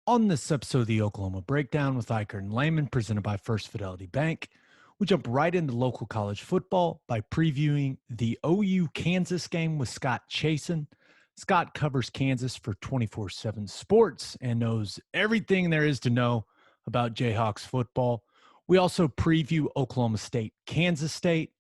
On this episode of the Oklahoma Breakdown with Ikard and Lehman, presented by First Fidelity Bank, we jump right into local college football by previewing the OU Kansas game with Scott Chasen. Scott covers Kansas for 24/7 Sports and knows everything there is to know about Jayhawks football. We also preview Oklahoma State, Kansas State.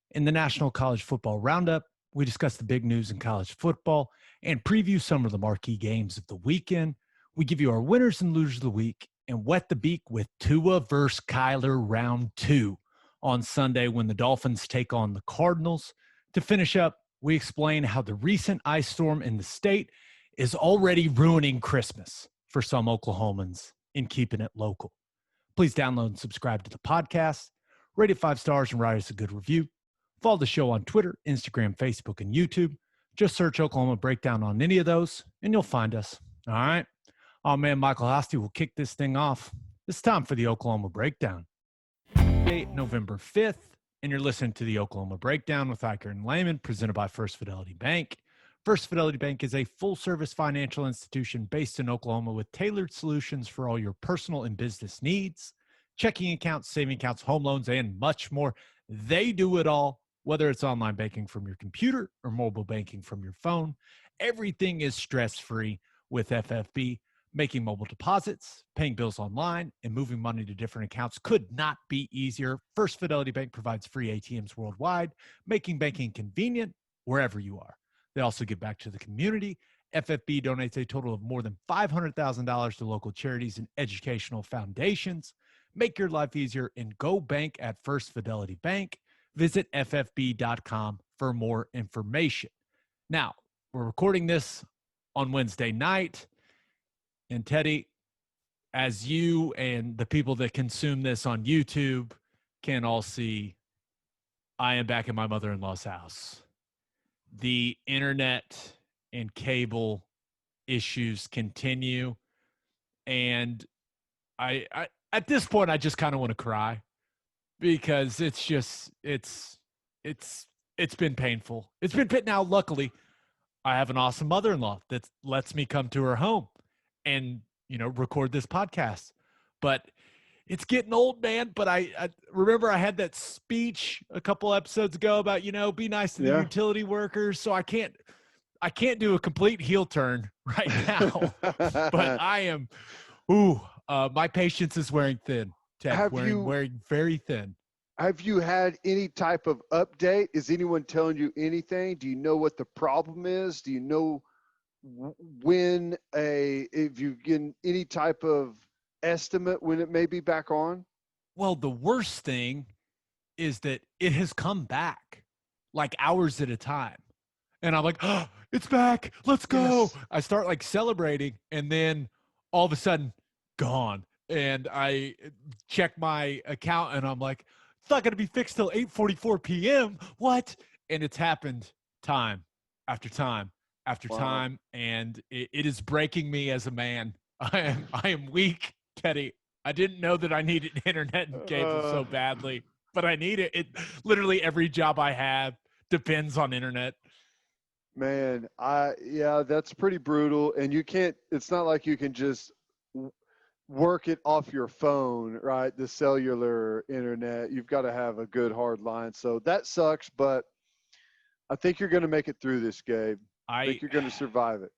In the National College Football Roundup, we discuss the big news in college football and preview some of the marquee games of the weekend. We give you our winners and losers of the week and wet the beak with Tua versus Kyler round 2 on Sunday when the Dolphins take on the Cardinals. To finish up, we explain how the recent ice storm in the state is already ruining Christmas for some Oklahomans in Keepin It Local. Please download and subscribe to the podcast, rate it 5 stars, and write us a good review. Follow the show on Twitter, Instagram, Facebook, and YouTube. Just search Oklahoma Breakdown on any of those, and you'll find us. All right? Oh, man, Michael Hosty will kick this thing off. It's time for the Oklahoma Breakdown. November 5th, and you're listening to the Oklahoma Breakdown with Ikard and Lehman, presented by First Fidelity Bank. First Fidelity Bank is a full-service financial institution based in Oklahoma with tailored solutions for all your personal and business needs. Checking accounts, saving accounts, home loans, and much more. They do it all, whether it's online banking from your computer or mobile banking from your phone. Everything is stress-free with FFB. Making mobile deposits, paying bills online, and moving money to different accounts could not be easier. First Fidelity Bank provides free ATMs worldwide, making banking convenient wherever you are. They also give back to the community. FFB donates a total of more than $500,000 to local charities and educational foundations. Make your life easier and go bank at First Fidelity Bank. Visit ffb.com for more information. Now, we're recording this on Wednesday night. And Teddy, as you and the people that consume this on YouTube can all see, I am back in my mother-in-law's house. The internet and cable issues continue. And I at this point, I just kind of want to cry because it's been painful. It's been now, luckily, I have an awesome mother-in-law that lets me come to her home and, record this podcast. But it's getting old, man. But I remember I had that speech a couple episodes ago about, be nice to the utility workers. So I can't do a complete heel turn right now. But I am, my patience is wearing thin, Ted. Wearing very thin. Have you had any type of update? Is anyone telling you anything? Do you know what the problem is? Do you know if you get any type of estimate when it may be back on? Well, the worst thing is that it has come back like hours at a time. And I'm like, oh, it's back. Let's go. Yes. I start celebrating, and then all of a sudden gone. And I check my account and I'm like, it's not going to be fixed till 8:44 p.m. What? And it's happened time after time after time, and it is breaking me as a man. I am weak, Teddy. I didn't know that I needed internet and cable so badly, but I need it. Literally every job I have depends on internet. Man, that's pretty brutal. And it's not like you can just work it off your phone, right? The cellular internet. You've got to have a good hard line. So that sucks, but I think you're going to make it through this, Gabe. I think you're going to survive it.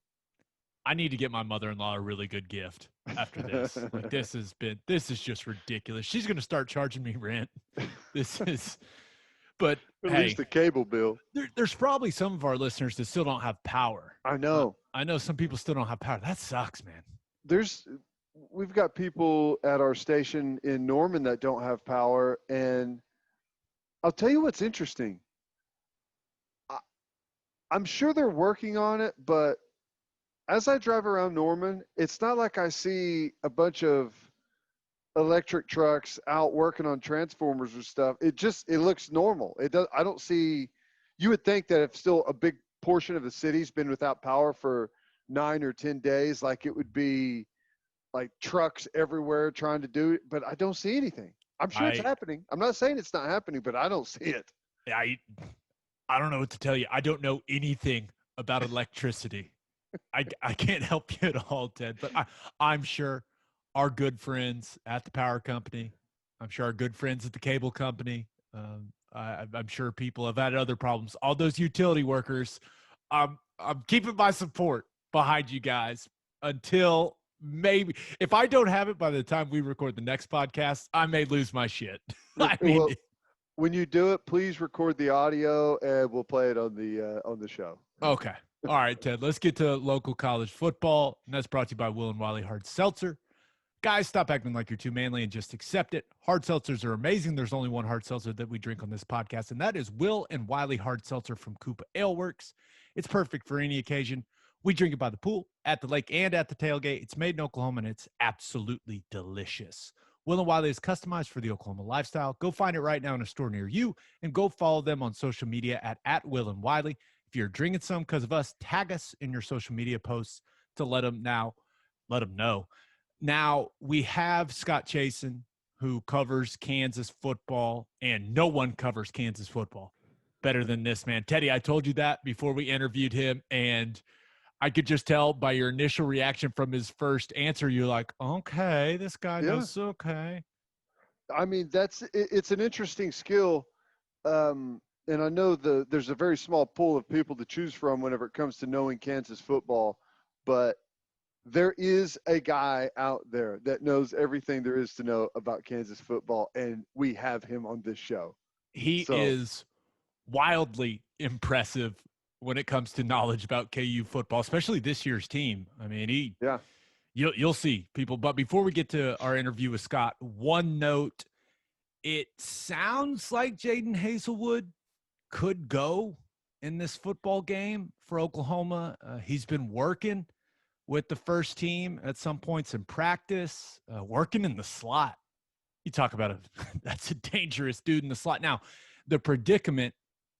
I need to get my mother-in-law a really good gift after this. This is just ridiculous. She's going to start charging me rent. But at least the cable bill. There's probably some of our listeners that still don't have power. I know. I know some people still don't have power. That sucks, man. We've got people at our station in Norman that don't have power, and I'll tell you what's interesting. I'm sure they're working on it, but as I drive around Norman, it's not like I see a bunch of electric trucks out working on transformers or stuff. It looks normal. I don't see, you would think that if still a big portion of the city's been without power for 9 or 10 days, like it would be like trucks everywhere trying to do it, but I don't see anything. I'm sure it's happening. I'm not saying it's not happening, but I don't see it. I don't know what to tell you. I don't know anything about electricity. I can't help you at all, Ted, but I'm sure our good friends at the power company, I'm sure our good friends at the cable company, I'm sure people have had other problems. All those utility workers, I'm keeping my support behind you guys until maybe if I don't have it by the time we record the next podcast, I may lose my shit. I mean, Well, when you do it, please record the audio and we'll play it on the show. okay. All right, Ted, let's get to local college football. And that's brought to you by Will and Wiley Hard Seltzer. Guys, stop acting like you're too manly and just accept it. Hard seltzers are amazing. There's only one hard seltzer that we drink on this podcast, and that is Will and Wiley Hard Seltzer from Koopa Ale Works. It's perfect for any occasion. We drink it by the pool, at the lake, and at the tailgate. It's made in Oklahoma, and it's absolutely delicious. Will and Wiley is customized for the Oklahoma lifestyle. Go find it right now in a store near you, and go follow them on social media at Will and Wiley. If you're drinking some because of us, tag us in your social media posts to let them know. Now, we have Scott Chasen, who covers Kansas football, and no one covers Kansas football better than this man. Teddy, I told you that before we interviewed him, and I could just tell by your initial reaction from his first answer, you're like, okay, this guy knows, okay. I mean, it's an interesting skill. And I know there's a very small pool of people to choose from whenever it comes to knowing Kansas football, but there is a guy out there that knows everything there is to know about Kansas football, and we have him on this show. He is wildly impressive when it comes to knowledge about KU football, especially this year's team. I mean, you'll see people. But before we get to our interview with Scott, one note: it sounds like Jaden Hazelwood could go in this football game for Oklahoma. He's been working with the first team at some points in practice, working in the slot. You talk about that's a dangerous dude in the slot. Now, the predicament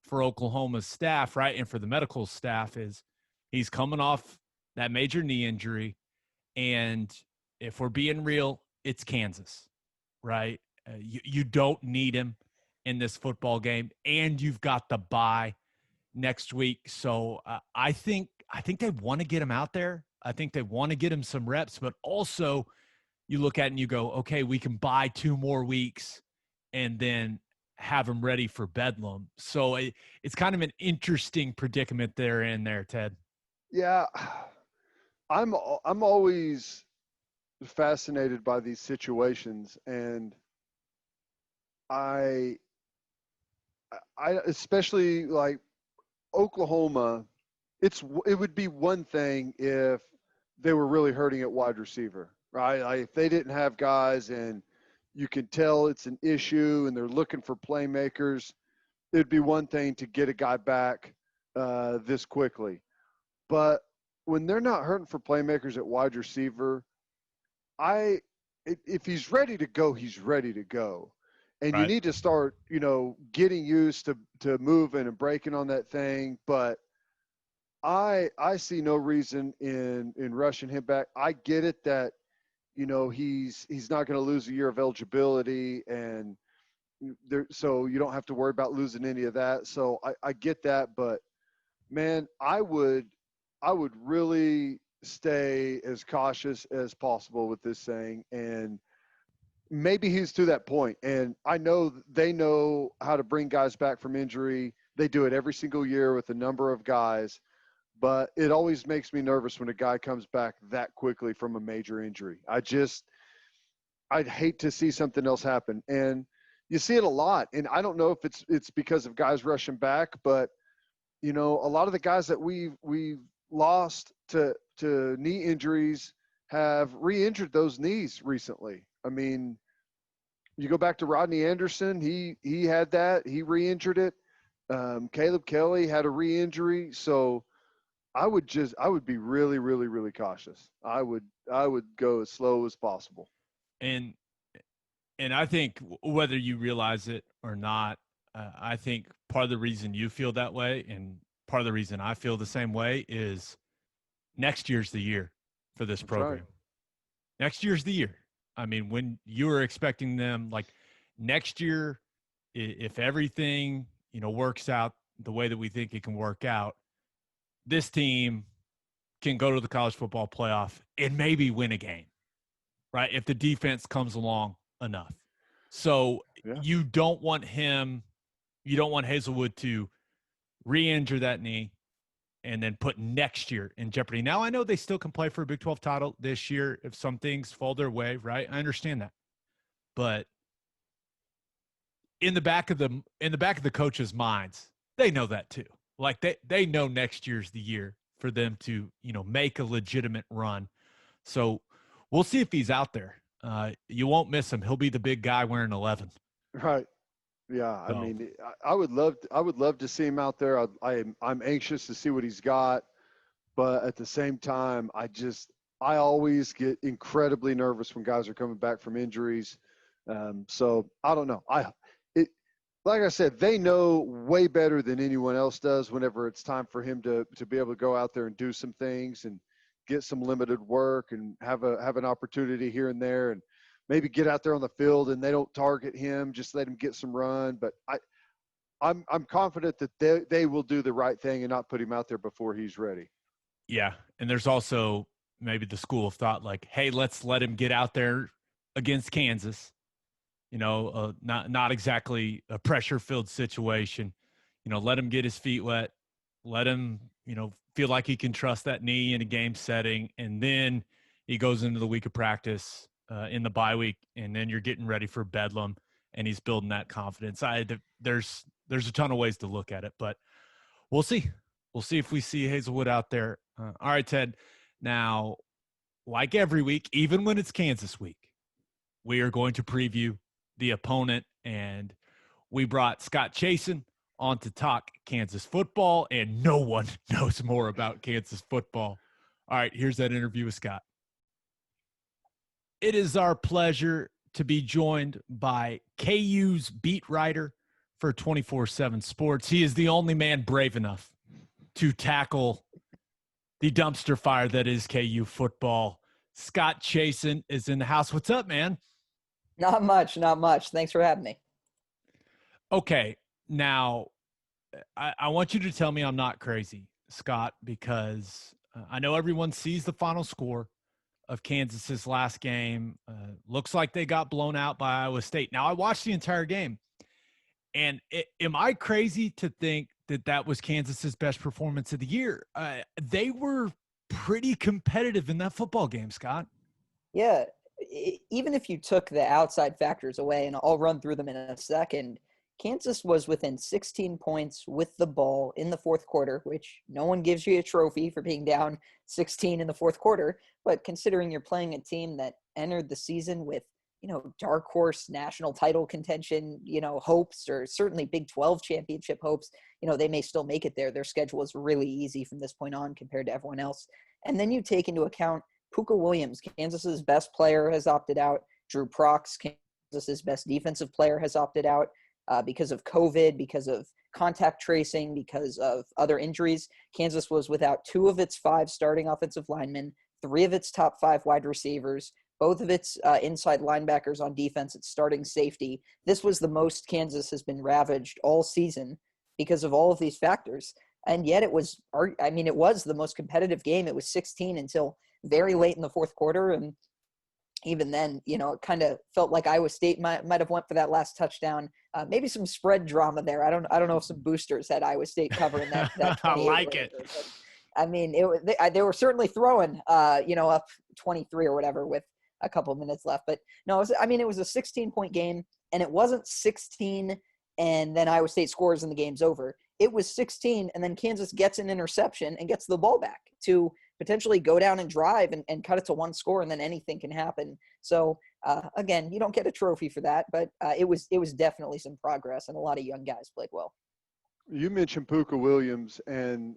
for Oklahoma's staff, right, and for the medical staff is he's coming off that major knee injury, and if we're being real, it's Kansas, right? You don't need him in this football game, and you've got the bye next week. So I think they want to get him out there. I think they want to get him some reps, but also you look at it and you go, okay, we can buy 2 more weeks and then have him ready for Bedlam. So it's kind of an interesting predicament they're in there, Ted. Yeah, I'm always fascinated by these situations, and I especially like Oklahoma. It would be one thing if they were really hurting at wide receiver, right? Like if they didn't have guys and you can tell it's an issue and they're looking for playmakers, it'd be one thing to get a guy back this quickly. But when they're not hurting for playmakers at wide receiver, if he's ready to go, he's ready to go. And you need to start, getting used to moving and breaking on that thing. But I see no reason in rushing him back. I get it that, he's not going to lose a year of eligibility, and so you don't have to worry about losing any of that. So I get that, but man, I would really stay as cautious as possible with this thing. And maybe he's to that point. And I know they know how to bring guys back from injury. They do it every single year with a number of guys. But it always makes me nervous when a guy comes back that quickly from a major injury. I'd hate to see something else happen. And you see it a lot. And I don't know if it's because of guys rushing back, but a lot of the guys that we've lost to knee injuries have re-injured those knees recently. I mean, you go back to Rodney Anderson, he had that, he re-injured it. Caleb Kelly had a re-injury. So I would be really, really, really cautious. I would go as slow as possible. And I think whether you realize it or not, I think part of the reason you feel that way and part of the reason I feel the same way is next year's the year for this program. Right. Next year's the year. I mean, when you were expecting them, like next year, if everything, works out the way that we think it can work out, this team can go to the college football playoff and maybe win a game, right? If the defense comes along enough. So you don't want Hazelwood to re-injure that knee and then put next year in jeopardy. Now I know they still can play for a Big 12 title this year if some things fall their way, right? I understand that. But in the back of the coaches' minds, they know that too. Like they know next year's the year for them to, make a legitimate run. So we'll see if he's out there. You won't miss him. He'll be the big guy wearing 11. Right. Yeah. So. I mean, I would love to see him out there. I'm anxious to see what he's got, but at the same time, I always get incredibly nervous when guys are coming back from injuries. So I don't know. Like I said, they know way better than anyone else does whenever it's time for him to be able to go out there and do some things and get some limited work and have an opportunity here and there and maybe get out there on the field and they don't target him, just let him get some run. But I'm confident that they will do the right thing and not put him out there before he's ready. Yeah. And there's also maybe the school of thought like, hey, let's let him get out there against Kansas. Not exactly a pressure-filled situation. Let him get his feet wet. Let him, feel like he can trust that knee in a game setting. And then he goes into the week of practice in the bye week, and then you're getting ready for Bedlam, and he's building that confidence. There's a ton of ways to look at it, but we'll see. We'll see if we see Hazelwood out there. All right, Ted. Now, like every week, even when it's Kansas week, we are going to preview the opponent, and we brought Scott Chasen on to talk Kansas football, and no one knows more about Kansas football. All right, here's that interview with Scott. It is our pleasure to be joined by KU's beat writer for 24/7 Sports. He is the only man brave enough to tackle the dumpster fire that is KU football. Scott Chasen is in the house. What's up, man? Not much. Thanks for having me. Okay, now I want you to tell me I'm not crazy, Scott, because I know everyone sees the final score of Kansas's last game. Looks like they got blown out by Iowa State. Now, I watched the entire game, and am I crazy to think that was Kansas's best performance of the year? They were pretty competitive in that football game, Scott. Yeah. Even if you took the outside factors away, and I'll run through them in a second, Kansas was within 16 points with the ball in the fourth quarter, which no one gives you a trophy for being down 16 in the fourth quarter. But considering you're playing a team that entered the season with, dark horse national title contention, hopes, or certainly Big 12 championship hopes, they may still make it there. Their schedule is really easy from this point on compared to everyone else. And then you take into account Puka Williams, Kansas's best player, has opted out. Drew Prox, Kansas's best defensive player, has opted out because of COVID, because of contact tracing, because of other injuries. Kansas was without 2 of its 5 starting offensive linemen, 3 of its top 5 wide receivers, both of its inside linebackers on defense, its starting safety. This was the most Kansas has been ravaged all season because of all of these factors. And yet it was the most competitive game. It was 16 until very late in the fourth quarter. And even then, it kind of felt like Iowa State might have went for that last touchdown. Maybe some spread drama there. I don't know if some boosters had Iowa State covering that. I like it. But, they were certainly throwing, up 23 or whatever with a couple of minutes left. But no, it was a 16-point game, and it wasn't 16 and then Iowa State scores and the game's over. It was 16, and then Kansas gets an interception and gets the ball back to potentially go down and drive and cut it to 1 score, and then anything can happen. So, again, you don't get a trophy for that, but it was definitely some progress, and a lot of young guys played well. You mentioned Puka Williams, and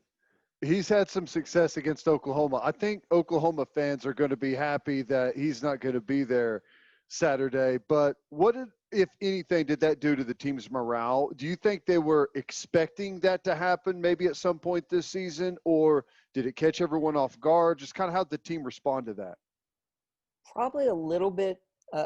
he's had some success against Oklahoma. I think Oklahoma fans are going to be happy that he's not going to be there Saturday. But what, if anything, did that do to the team's morale? Do you think they were expecting that to happen maybe at some point this season, or did it catch everyone off guard? Just kind of how'd the team respond to that? Probably a little bit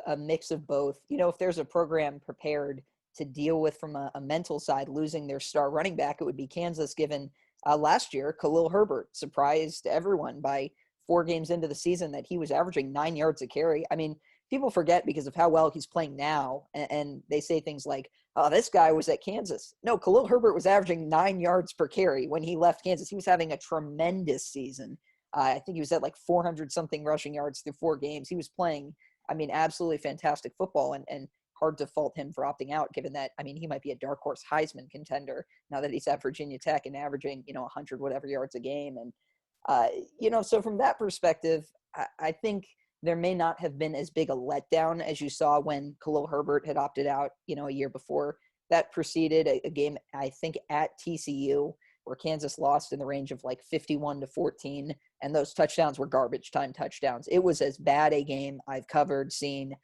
a mix of both. If there's a program prepared to deal with from a mental side losing their star running back, it would be Kansas, given Last year, Khalil Herbert surprised everyone by 4 games into the season that he was averaging 9 yards a carry. I mean, people forget because of how well he's playing now, and they say things like, oh, this guy was at Kansas. No, Khalil Herbert was averaging 9 yards per carry when he left Kansas. He was having a tremendous season. I think he was at like 400-something rushing yards through 4 games. He was playing, I mean, absolutely fantastic football, and hard to fault him for opting out, given that, I mean, he might be a dark horse Heisman contender now that he's at Virginia Tech and averaging, 100 whatever yards a game. And, so from that perspective, I think there may not have been as big a letdown as you saw when Khalil Herbert had opted out, a year before. That preceded a game, I think, at TCU, where Kansas lost in the range of like 51-14, and those touchdowns were garbage time touchdowns. It was as bad a game I've covered, seen.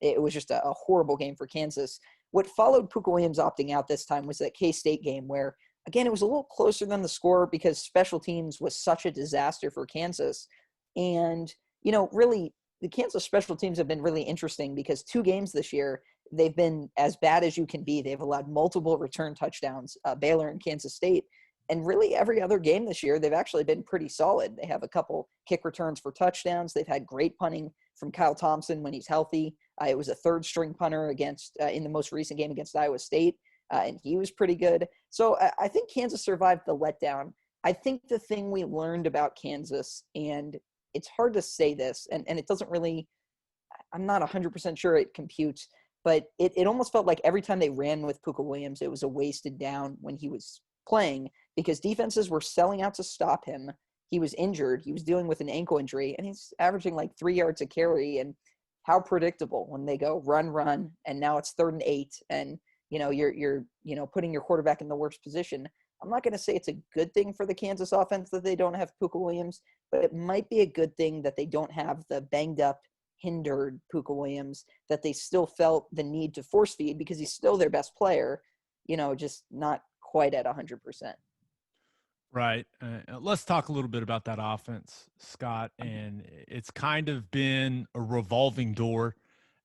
It was just a horrible game for Kansas. What followed Pooka Williams opting out this time was that K-State game where, again, it was a little closer than the score because special teams was such a disaster for Kansas. And, really, the Kansas special teams have been really interesting because 2 games this year, they've been as bad as you can be. They've allowed multiple return touchdowns, Baylor and Kansas State. And really every other game this year, they've actually been pretty solid. They have a couple kick returns for touchdowns. They've had great punting from Kyle Thompson when he's healthy. It was a 3rd-string punter against in the most recent game against Iowa State, and he was pretty good. So I think Kansas survived the letdown. I think the thing we learned about Kansas, and it's hard to say this, and it doesn't really – I'm not 100% sure it computes, but it almost felt like every time they ran with Pooka Williams, it was a wasted down when he was playing because defenses were selling out to stop him. He was injured. He was dealing with an ankle injury, and he's averaging like 3 yards a carry. And how predictable when they go run, and now it's 3rd and 8, and you're putting your quarterback in the worst position. I'm not going to say it's a good thing for the Kansas offense that they don't have Pooka Williams, but it might be a good thing that they don't have the banged up, hindered Pooka Williams that they still felt the need to force feed because he's still their best player, just not quite at 100%. Right. Let's talk a little bit about that offense, Scott. And it's kind of been a revolving door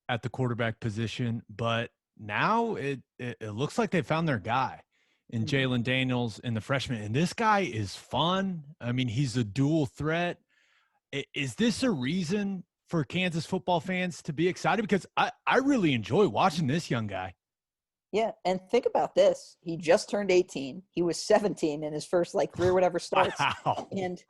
at the quarterback position, but now it looks like they found their guy in Jalen Daniels and the freshman. And this guy is fun. I mean, he's a dual threat. Is this a reason for Kansas football fans to be excited? Because I really enjoy watching this young guy. Yeah, and think about this. He just turned 18. He was 17 in his first 3 or whatever starts. Wow. And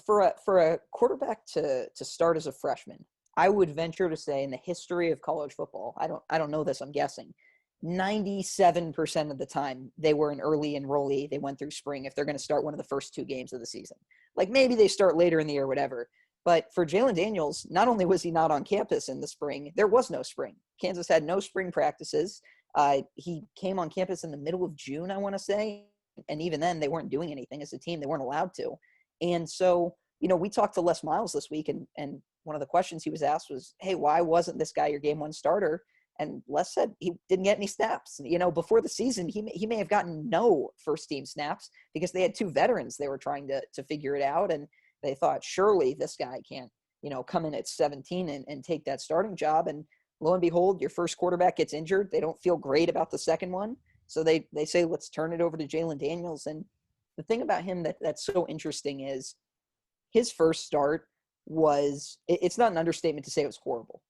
for a quarterback to start as a freshman, I would venture to say in the history of college football, I don't know this, I'm guessing, 97% of the time they were an early enrollee. They went through spring if they're going to start one of the first 2 games of the season. Like maybe they start later in the year, whatever. But for Jalen Daniels, not only was he not on campus in the spring, there was no spring. Kansas had no spring practices. He came on campus in the middle of June, I want to say. And even then, they weren't doing anything as a team. They weren't allowed to. And so, we talked to Les Miles this week, and one of the questions he was asked was, hey, why wasn't this guy your game 1 starter? And Les said he didn't get any snaps. Before the season, he may have gotten no first-team snaps because they had 2 veterans they were trying to figure it out. And they thought, surely this guy can't, come in at 17 and take that starting job. And lo and behold, your first quarterback gets injured. They don't feel great about the second one. So they say, let's turn it over to Jalen Daniels. And the thing about him that's so interesting is his first start was, it's not an understatement to say it was horrible.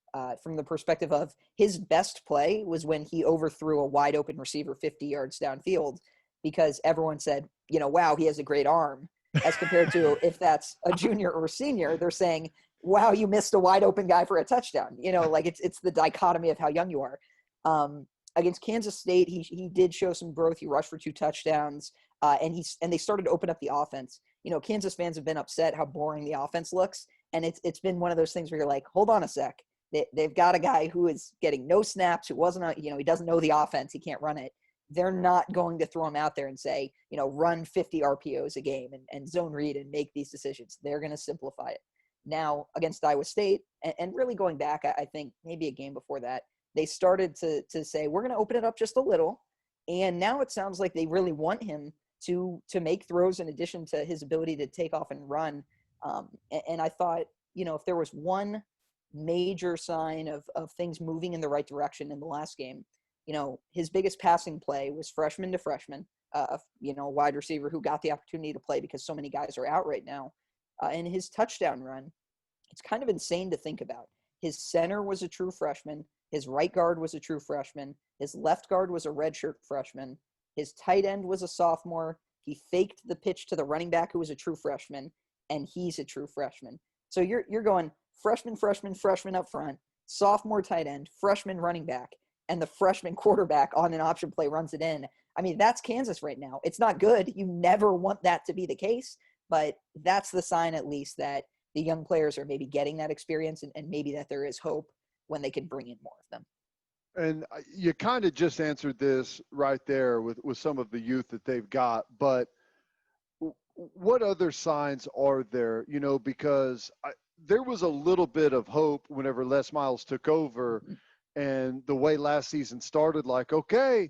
From the perspective of his best play was when he overthrew a wide open receiver 50 yards downfield because everyone said, wow, he has a great arm. As compared to if that's a junior or a senior, they're saying, wow, you missed a wide open guy for a touchdown. It's the dichotomy of how young you are. Against Kansas State, he did show some growth. He rushed for 2 touchdowns, and they started to open up the offense. Kansas fans have been upset how boring the offense looks, and it's been one of those things where you're like, hold on a sec. They've got a guy who is getting no snaps, who wasn't, he doesn't know the offense, he can't run it. They're not going to throw him out there and say, run 50 RPOs a game and zone read and make these decisions. They're going to simplify it. Now, against Iowa State, and really going back, I think maybe a game before that, they started to say, we're going to open it up just a little. And now it sounds like they really want him to make throws in addition to his ability to take off and run. And I thought, if there was one major sign of things moving in the right direction in the last game, his biggest passing play was freshman to freshman wide receiver who got the opportunity to play because so many guys are out right now. And his touchdown run, it's kind of insane to think about. His center was a true freshman. His right guard was a true freshman. His left guard was a redshirt freshman. His tight end was a sophomore. He faked the pitch to the running back who was a true freshman, and he's a true freshman. So you're going freshman up front, sophomore tight end, freshman running back, and the freshman quarterback on an option play runs it in. I mean, that's Kansas right now. It's not good. You never want that to be the case, but that's the sign at least that the young players are maybe getting that experience and maybe that there is hope when they can bring in more of them. And you kind of just answered this right there with some of the youth that they've got, but what other signs are there? Because there was a little bit of hope whenever Les Miles took over, and the way last season started, like, okay,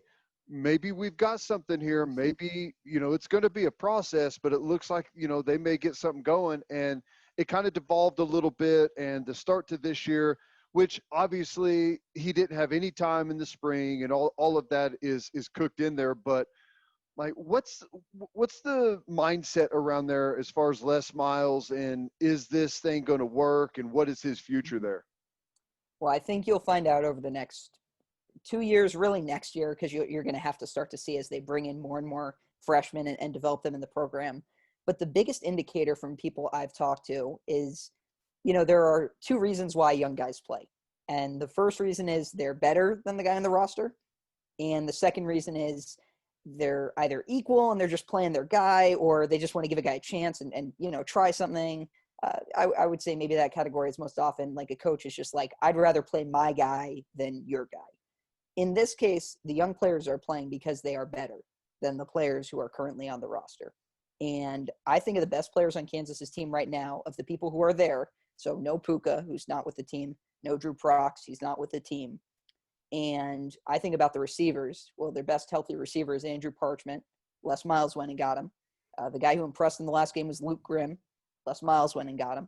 maybe we've got something here. Maybe, it's going to be a process, but it looks like, they may get something going. And it kind of devolved a little bit. And the start to this year, which obviously he didn't have any time in the spring, and all of that is cooked in there. But like, what's the mindset around there as far as Les Miles, and is this thing going to work, and what is his future there? Well, I think you'll find out over the next 2 years, really next year, because you're going to have to start to see as they bring in more and more freshmen and develop them in the program. But the biggest indicator from people I've talked to is, there are two reasons why young guys play. And the first reason is they're better than the guy on the roster. And the second reason is they're either equal and they're just playing their guy, or they just want to give a guy a chance and try something. I would say maybe that category is most often like a coach is just like, I'd rather play my guy than your guy. In this case, the young players are playing because they are better than the players who are currently on the roster. And I think of the best players on Kansas's team right now, of the people who are there. So no Puka, who's not with the team. No Drew Prox, he's not with the team. And I think about the receivers. Well, their best healthy receiver is Andrew Parchment. Les Miles went and got him. The guy who impressed in the last game was Luke Grimm. Les Miles went and got him.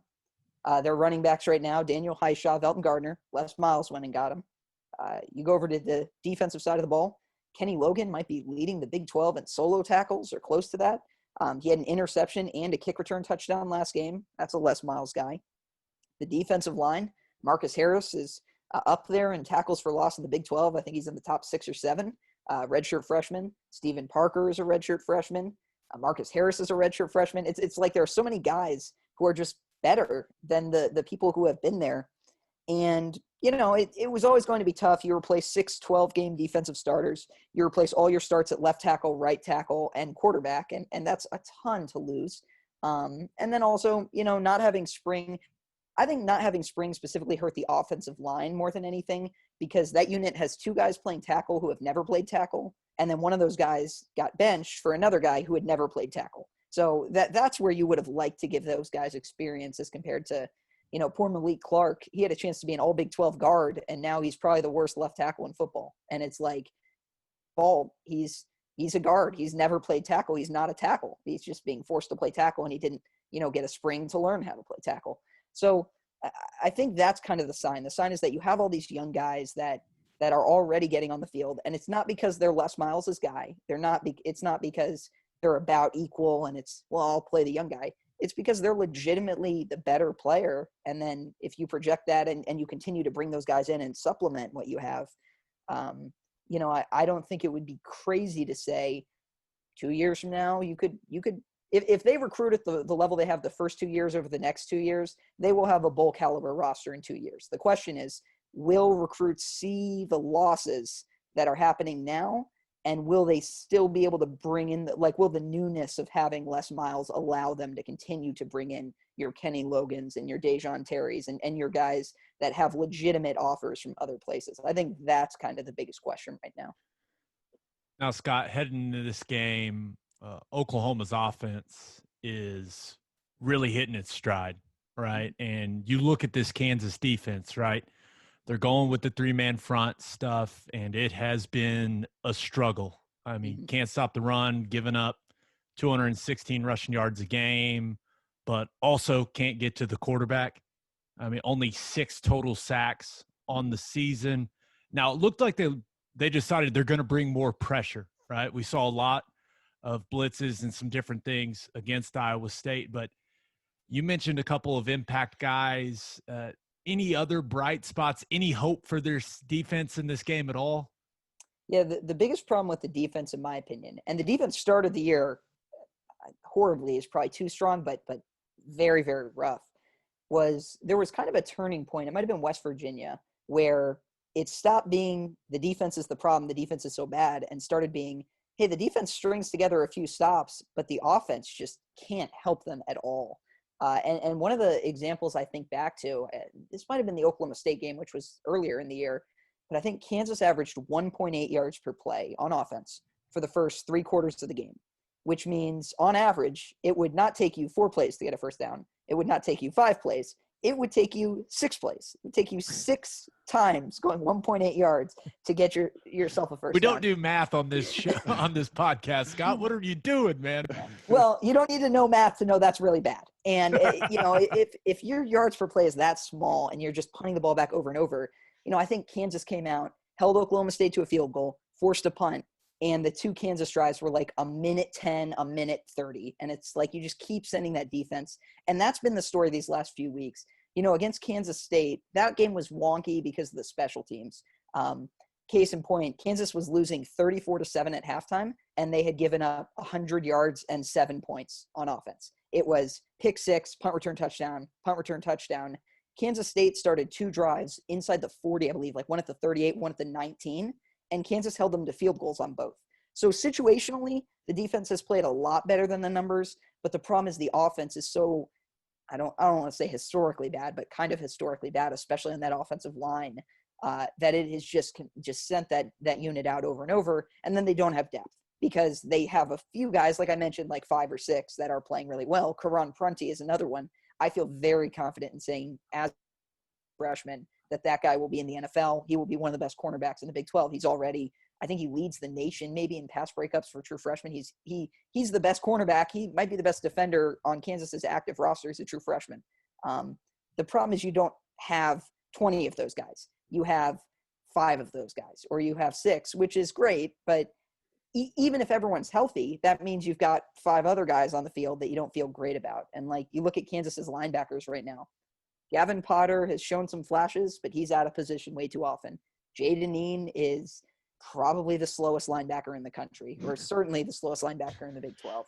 Their running backs right now, Daniel Highshaw, Velton Gardner. Les Miles went and got him. You go over to the defensive side of the ball. Kenny Logan might be leading the Big 12 in solo tackles or close to that. He had an interception and a kick return touchdown last game. That's a Les Miles guy. The defensive line, Marcus Harris is up there in tackles for loss in the Big 12. I think he's in the top 6 or 7. Redshirt freshman. Stephen Parker is a redshirt freshman. Marcus Harris is a redshirt freshman. It's like there are so many guys who are just better than the people who have been there. And, it was always going to be tough. You replace 6 12-game defensive starters. You replace all your starts at left tackle, right tackle, and quarterback, and that's a ton to lose. And then also, not having spring – I think not having spring specifically hurt the offensive line more than anything, because that unit has 2 guys playing tackle who have never played tackle, and then one of those guys got benched for another guy who had never played tackle. So that's where you would have liked to give those guys experience as compared to, poor Malik Clark. He had a chance to be an all Big 12 guard, and now he's probably the worst left tackle in football. And it's like, he's a guard. He's never played tackle. He's not a tackle. He's just being forced to play tackle, and he didn't, get a spring to learn how to play tackle. So I think that's kind of the sign. The sign is that you have all these young guys that are already getting on the field, and it's not because they're Les Miles' guy. It's not because they're about equal and I'll play the young guy. It's because they're legitimately the better player. And then if you project that and you continue to bring those guys in and supplement what you have, I don't think it would be crazy to say 2 years from now, you could if they recruit at the level they have the first 2 years over the next 2 years, they will have a bowl caliber roster in 2 years. The question is, will recruits see the losses that are happening now? And will they still be able to bring in, will the newness of having Les Miles allow them to continue to bring in your Kenny Logans and your Dejon Terrys and your guys that have legitimate offers from other places? I think that's kind of the biggest question right now. Now, Scott, heading into this game, Oklahoma's offense is really hitting its stride, right? And you look at this Kansas defense, right? They're going with the 3-man front stuff, and it has been a struggle. I mean, can't stop the run, giving up 216 rushing yards a game, but also can't get to the quarterback. I mean, only 6 total sacks on the season. Now, it looked like they decided they're going to bring more pressure, right? We saw a lot of blitzes and some different things against Iowa State. But you mentioned a couple of impact guys. Any other bright spots, any hope for their defense in this game at all? Yeah, the biggest problem with the defense, in my opinion, and the defense started the year horribly is probably too strong, but very, very rough, was there was kind of a turning point. It might have been West Virginia, where it stopped being the defense is the problem, the defense is so bad, and started being, hey, the defense strings together a few stops, but the offense just can't help them at all. And one of the examples I think back to, this might have been the Oklahoma State game, which was earlier in the year, but I think Kansas averaged 1.8 yards per play on offense for the first 3 quarters of the game, which means on average, it would not take you 4 plays to get a first down. It would not take you 5 plays. It would take you 6 plays. It would take you 6 times going 1.8 yards to get yourself a first down. We don't do math on this show, on this podcast, Scott. What are you doing, man? Well, you don't need to know math to know that's really bad. And, if your yards per play is that small and you're just punting the ball back over and over, I think Kansas came out, held Oklahoma State to a field goal, forced a punt, and the 2 Kansas drives were like a minute 10, a minute 30. And it's like you just keep sending that defense. And that's been the story these last few weeks. Against Kansas State, that game was wonky because of the special teams. Case in point, Kansas was losing 34-7 at halftime, and they had given up 100 yards and 7 points on offense. It was pick 6, punt return touchdown, punt return touchdown. Kansas State started 2 drives inside the 40, I believe, like one at the 38, one at the 19, and Kansas held them to field goals on both. So situationally, the defense has played a lot better than the numbers, but the problem is the offense is so, I don't want to say historically bad, but kind of historically bad, especially on that offensive line, that it has just sent that unit out over and over, and then they don't have depth because they have a few guys, like I mentioned, like 5 or 6 that are playing really well. Karan Prunty is another one. I feel very confident in saying as a freshman that guy will be in the NFL. He will be one of the best cornerbacks in the Big 12. He's already, I think he leads the nation maybe in pass breakups for true freshmen. He's the best cornerback. He might be the best defender on Kansas's active roster. He's a true freshman. The problem is you don't have 20 of those guys. You have 5 of those guys, or you have 6, which is great. But even if everyone's healthy, that means you've got 5 other guys on the field that you don't feel great about. And like you look at Kansas's linebackers right now, Gavin Potter has shown some flashes, but he's out of position way too often. Jay Deneen is probably the slowest linebacker in the country, or certainly the slowest linebacker in the Big 12.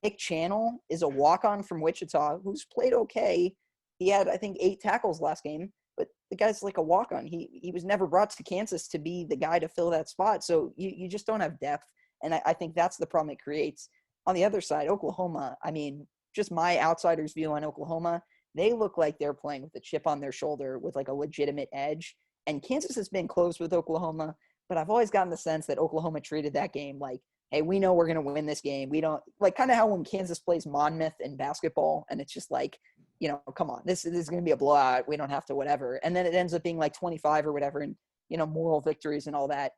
Nick Channel is a walk-on from Wichita who's played okay. He had, I think, 8 tackles last game, but the guy's like a walk-on. He was never brought to Kansas to be the guy to fill that spot. So you just don't have depth, and I think that's the problem it creates. On the other side, Oklahoma, I mean, just my outsider's view on Oklahoma, they look like they're playing with a chip on their shoulder with like a legitimate edge. And Kansas has been close with Oklahoma, but I've always gotten the sense that Oklahoma treated that game like, hey, we know we're going to win this game. We don't – like kind of how when Kansas plays Monmouth in basketball, and it's just like, come on, this is going to be a blowout. We don't have to whatever. And then it ends up being like 25 or whatever and, moral victories and all that.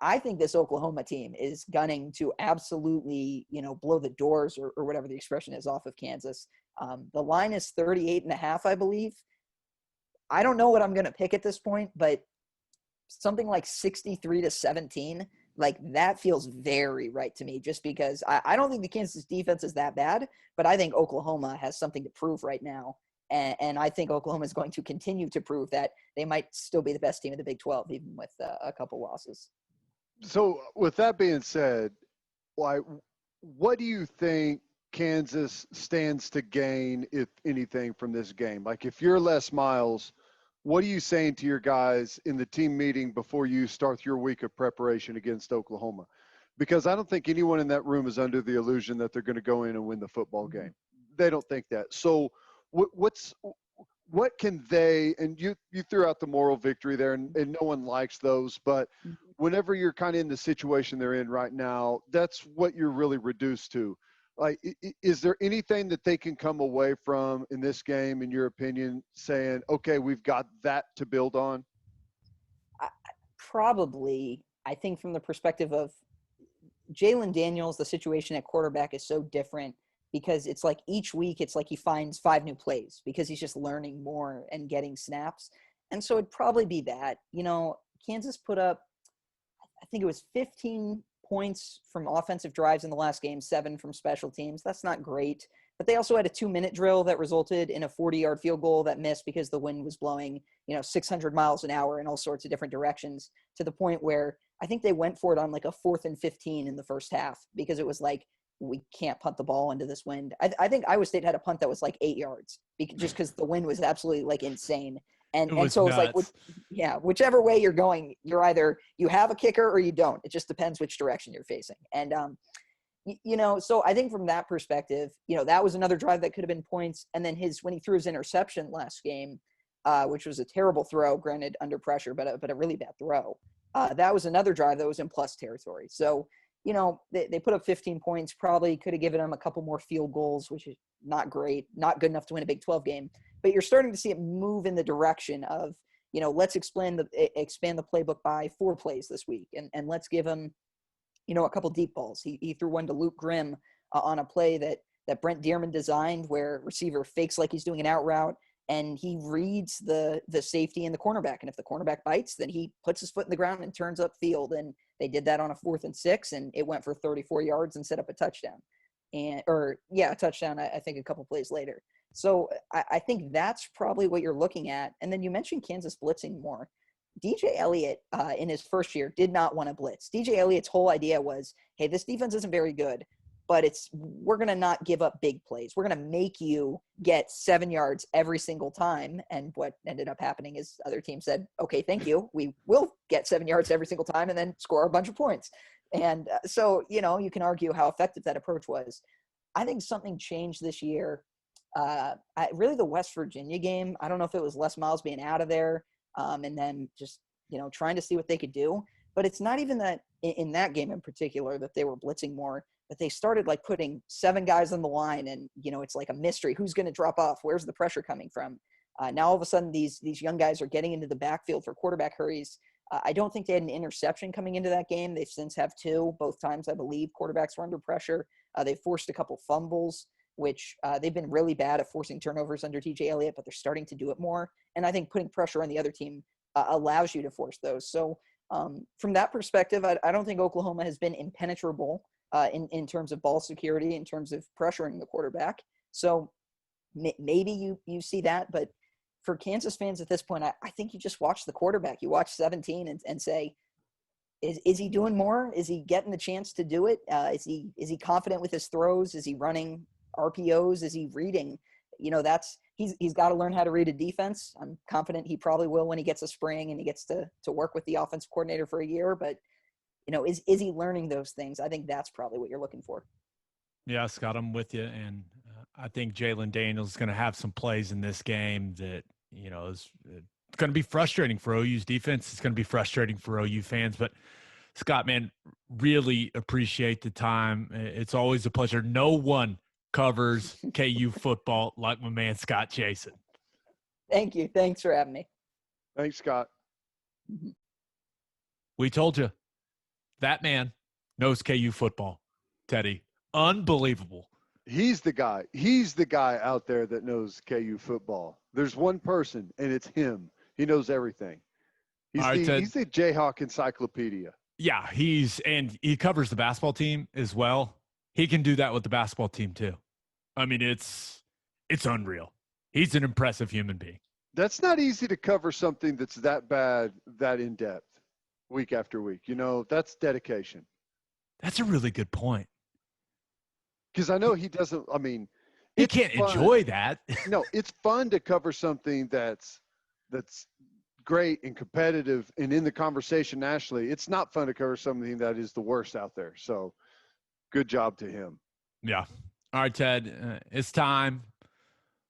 I think this Oklahoma team is gunning to absolutely, blow the doors or whatever the expression is off of Kansas. The line is 38.5, I believe. I don't know what I'm going to pick at this point, but something like 63-17, like that feels very right to me, just because I don't think the Kansas defense is that bad, but I think Oklahoma has something to prove right now. And I think Oklahoma is going to continue to prove that they might still be the best team in the Big 12, even with a couple losses. So with that being said, what do you think Kansas stands to gain, if anything, from this game? Like if you're Les Miles, what are you saying to your guys in the team meeting before you start your week of preparation against Oklahoma? Because I don't think anyone in that room is under the illusion that they're going to go in and win the football game. They don't think that. So what can they, and you threw out the moral victory there, and no one likes those, but whenever you're kind of in the situation they're in right now, that's what you're really reduced to. Like, is there anything that they can come away from in this game, in your opinion, saying, okay, we've got that to build on? Probably, I think from the perspective of Jalen Daniels, the situation at quarterback is so different because it's like each week it's like he finds 5 new plays because he's just learning more and getting snaps. And so it'd probably be that. Kansas put up, I think it was 15 points from offensive drives in the last game, 7 from special teams. That's not great. But they also had a 2-minute drill that resulted in a 40-yard field goal that missed because the wind was blowing, 600 miles an hour in all sorts of different directions, to the point where I think they went for it on like a 4th and 15 in the first half because it was like, we can't punt the ball into this wind. I think Iowa State had a punt that was like 8 yards just because the wind was absolutely like insane. And so it was like, whichever way you're going, you're either you have a kicker or you don't. It just depends which direction you're facing. And, so I think from that perspective, that was another drive that could have been points. And then when he threw his interception last game, which was a terrible throw, granted under pressure, but a really bad throw. That was another drive that was in plus territory. So, they put up 15 points, probably could have given them a couple more field goals, which is not great, not good enough to win a Big 12 game. But you're starting to see it move in the direction of, let's expand the playbook by 4 plays this week. And let's give them, a couple deep balls. He threw one to Luke Grimm on a play that Brent Dearman designed where receiver fakes like he's doing an out route, and he reads the safety and the cornerback. And if the cornerback bites, then he puts his foot in the ground and turns upfield. And they did that on a 4th and 6, and it went for 34 yards and set up a touchdown. A touchdown, I think, a couple plays later. So I think that's probably what you're looking at. And then you mentioned Kansas blitzing more. DJ Elliott in his first year did not want to blitz. DJ Elliott's whole idea was, hey, this defense isn't very good, but we're going to not give up big plays. We're going to make you get 7 yards every single time. And what ended up happening is other teams said, okay, thank you. We will get 7 yards every single time and then score a bunch of points. And so, you can argue how effective that approach was. I think something changed this year. Really the West Virginia game, I don't know if it was Les Miles being out of there and then just, trying to see what they could do. But it's not even that in that game in particular that they were blitzing more, but they started like putting 7 guys on the line and, it's like a mystery. Who's going to drop off? Where's the pressure coming from? Now all of a sudden these young guys are getting into the backfield for quarterback hurries. I don't think they had an interception coming into that game. They've since have 2, both times, I believe. Quarterbacks were under pressure. They forced a couple fumbles, which they've been really bad at forcing turnovers under TJ Elliott, but they're starting to do it more. And I think putting pressure on the other team allows you to force those. So from that perspective, I don't think Oklahoma has been impenetrable in terms of ball security, in terms of pressuring the quarterback. So maybe you see that, but for Kansas fans at this point, I think you just watch the quarterback. You watch 17 and say, is he doing more? Is he getting the chance to do it? Is he confident with his throws? Is he running RPOs? Is he reading? He's got to learn how to read a defense. I'm confident he probably will when he gets a spring and he gets to work with the offensive coordinator for a year. But is he learning those things? I think that's probably what you're looking for. Yeah, Scott, I'm with you, and I think Jalen Daniels is going to have some plays in this game that is going to be frustrating for OU's defense. It's going to be frustrating for OU fans. But Scott, man, really appreciate the time. It's always a pleasure. No one covers KU football like my man Scott Chason. Thank you. Thanks for having me. Thanks, Scott. We told you that man knows KU football, Teddy. Unbelievable. He's the guy. He's the guy out there that knows KU football. There's one person, and it's him. He knows everything. He's the Jayhawk encyclopedia. Yeah, he covers the basketball team as well. He can do that with the basketball team too. I mean, it's unreal. He's an impressive human being. That's not easy to cover something that's that bad, that in depth, week after week. That's dedication. That's a really good point. Because I know he doesn't. I mean, he can't enjoy that. No, it's fun to cover something that's great and competitive and in the conversation nationally. It's not fun to cover something that is the worst out there. So, good job to him. Yeah. All right, Ted, it's time.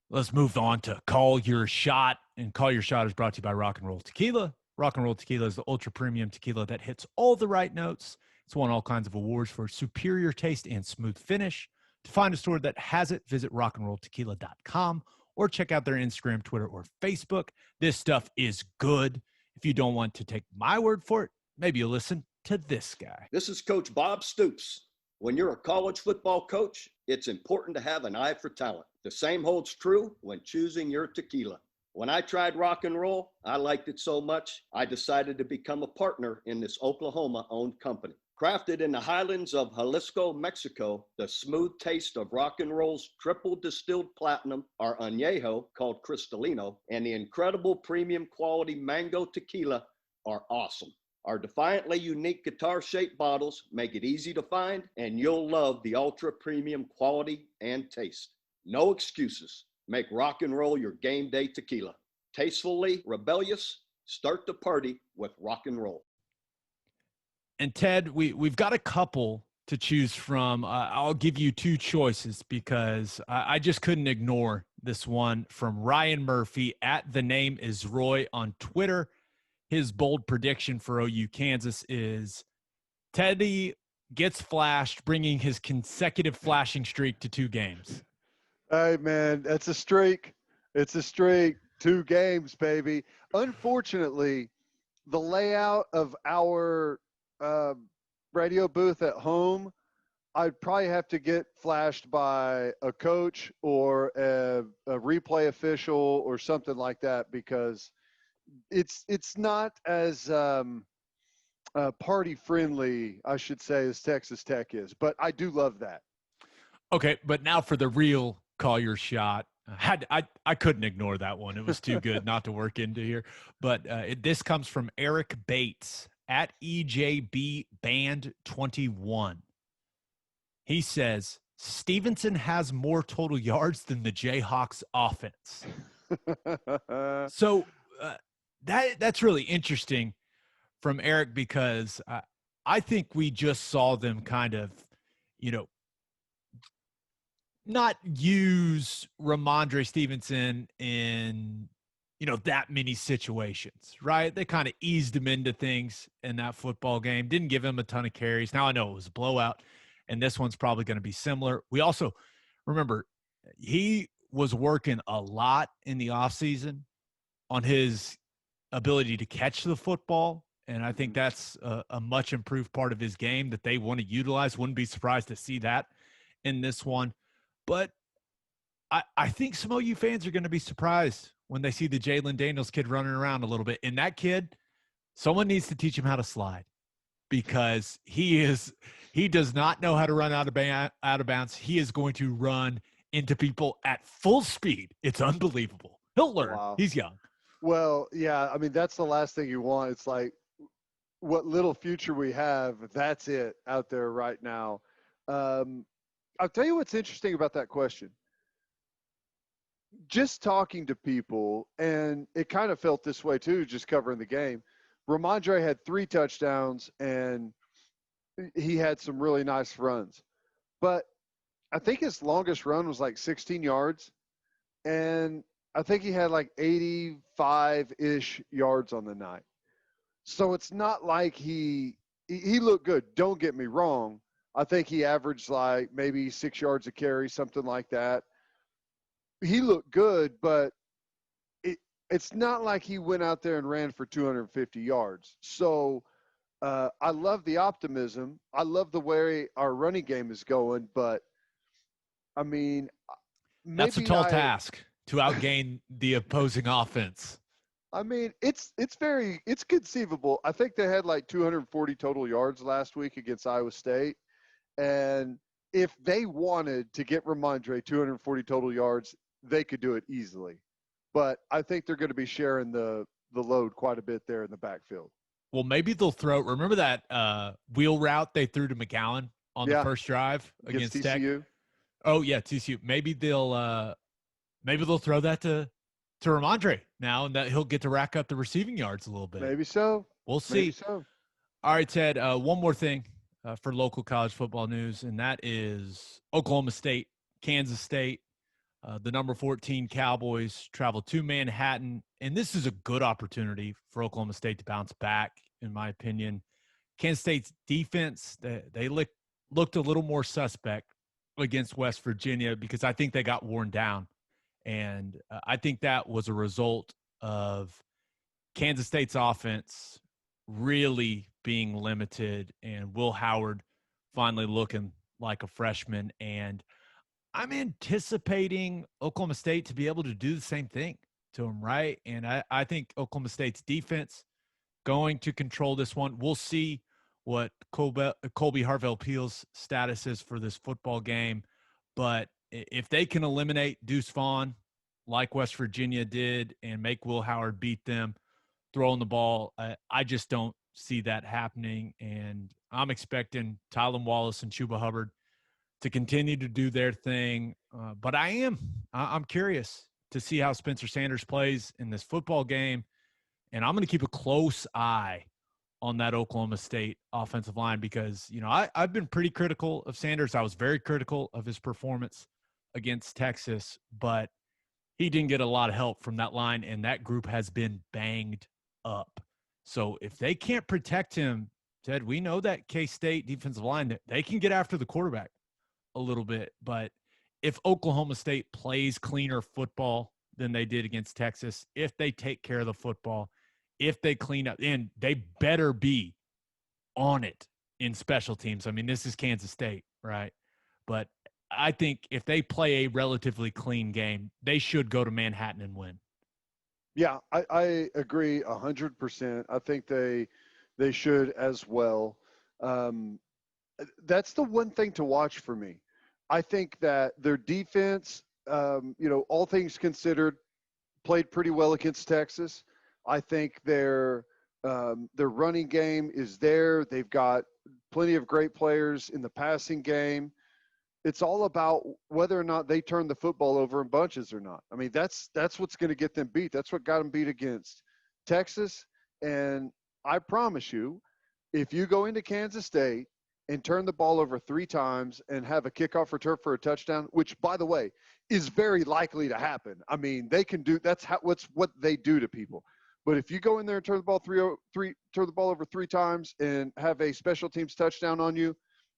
Let's move on to Call Your Shot. And Call Your Shot is brought to you by Rock and Roll Tequila. Rock and Roll Tequila is the ultra premium tequila that hits all the right notes. It's won all kinds of awards for superior taste and smooth finish. To find a store that has it, visit rockandrolltequila.com or check out their Instagram, Twitter, or Facebook. This stuff is good. If you don't want to take my word for it, maybe you'll listen to this guy. This is Coach Bob Stoops. When you're a college football coach, it's important to have an eye for talent. The same holds true when choosing your tequila. When I tried Rock and Roll, I liked it so much, I decided to become a partner in this Oklahoma-owned company. Crafted in the highlands of Jalisco, Mexico, the smooth taste of rock and roll's triple distilled platinum, or añejo, called Cristalino, and the incredible premium quality mango tequila are awesome. Our defiantly unique guitar-shaped bottles make it easy to find, and you'll love the ultra-premium quality and taste. No excuses. Make rock and roll your game day tequila. Tastefully rebellious, start the party with rock and roll. And Ted, we've got a couple to choose from. I'll give you two choices because I just couldn't ignore this one from Ryan Murphy at The Name Is Roy on Twitter. His bold prediction for OU Kansas is Teddy gets flashed, bringing his consecutive flashing streak to 2 games. Hey, man, that's a streak. It's a streak. 2 games, baby. Unfortunately, the layout of our radio booth at home, I'd probably have to get flashed by a coach or a replay official or something like that because it's not as party friendly, I should say, as Texas Tech is. But I do love that. Okay, but now for the real call your shot. I couldn't ignore that one. It was too good not to work into here. But this comes from Eric Bates at EJB Band 21. He says, Stevenson has more total yards than the Jayhawks offense. So that's really interesting from Eric because I think we just saw them kind of, not use Ramondre Stevenson in, that many situations, right? They kind of eased him into things in that football game, didn't give him a ton of carries. Now I know it was a blowout, and this one's probably going to be similar. We also, remember, he was working a lot in the offseason on his ability to catch the football, and I think that's a much improved part of his game that they want to utilize. Wouldn't be surprised to see that in this one. But I think some OU fans are going to be surprised when they see the Jalen Daniels kid running around a little bit. And that kid, someone needs to teach him how to slide because he does not know how to run out of bounds. He is going to run into people at full speed. It's unbelievable. He'll learn. Wow. He's young. Well, yeah, I mean, that's the last thing you want. It's like what little future we have, that's it out there right now. I'll tell you what's interesting about that question. Just talking to people, and it kind of felt this way too, just covering the game. Ramondre had 3 touchdowns, and he had some really nice runs. But I think his longest run was like 16 yards, and I think he had like 85-ish yards on the night. So it's not like he looked good. Don't get me wrong. I think he averaged like maybe 6 yards a carry, something like that. He looked good, but it's not like he went out there and ran for 250 yards. So I love the optimism. I love the way our running game is going, but I mean, that's a tall task to outgain the opposing offense. I mean, it's conceivable. I think they had like 240 total yards last week against Iowa State. And if they wanted to get Ramondre 240 total yards, they could do it easily. But I think they're going to be sharing the load quite a bit there in the backfield. Well, maybe they'll throw – remember that wheel route they threw to McGowan on the first drive against TCU? Tech? Oh, yeah, TCU. Maybe they'll throw that to Ramondre now, and that he'll get to rack up the receiving yards a little bit. Maybe so. We'll see. Maybe so. All right, Ted, one more thing for local college football news, and that is Oklahoma State, Kansas State. The number 14 Cowboys travel to Manhattan, and this is a good opportunity for Oklahoma State to bounce back, in my opinion. Kansas State's defense, they looked a little more suspect against West Virginia because I think they got worn down. And I think that was a result of Kansas State's offense really being limited and Will Howard finally looking like a freshman. And I'm anticipating Oklahoma State to be able to do the same thing to them, right? And I think Oklahoma State's defense going to control this one. We'll see what Colby Harvell-Peel's status is for this football game. But if they can eliminate Deuce Vaughn like West Virginia did and make Will Howard beat them throwing the ball, I just don't see that happening. And I'm expecting Tylan Wallace and Chuba Hubbard to continue to do their thing. But I'm curious to see how Spencer Sanders plays in this football game. And I'm going to keep a close eye on that Oklahoma State offensive line because, I've been pretty critical of Sanders. I was very critical of his performance against Texas, but he didn't get a lot of help from that line, and that group has been banged up. So if they can't protect him, Ted, we know that K-State defensive line, that they can get after the quarterback a little bit. But if Oklahoma State plays cleaner football than they did against Texas, if they take care of the football, if they clean up, and they better be on it in special teams. I mean, this is Kansas State, right? But I think if they play a relatively clean game, they should go to Manhattan and win. Yeah, I agree 100%. I think they should as well. That's the one thing to watch for me. I think that their defense, all things considered, played pretty well against Texas. I think their running game is there. They've got plenty of great players in the passing game. It's all about whether or not they turn the football over in bunches or not. I mean, that's what's going to get them beat. That's what got them beat against Texas. And I promise you, if you go into Kansas State and turn the ball over 3 times and have a kickoff return for a touchdown, which, by the way, is very likely to happen. I mean, they can do – that's what they do to people. But if you go in there and turn the ball over 3 times and have a special teams touchdown on you,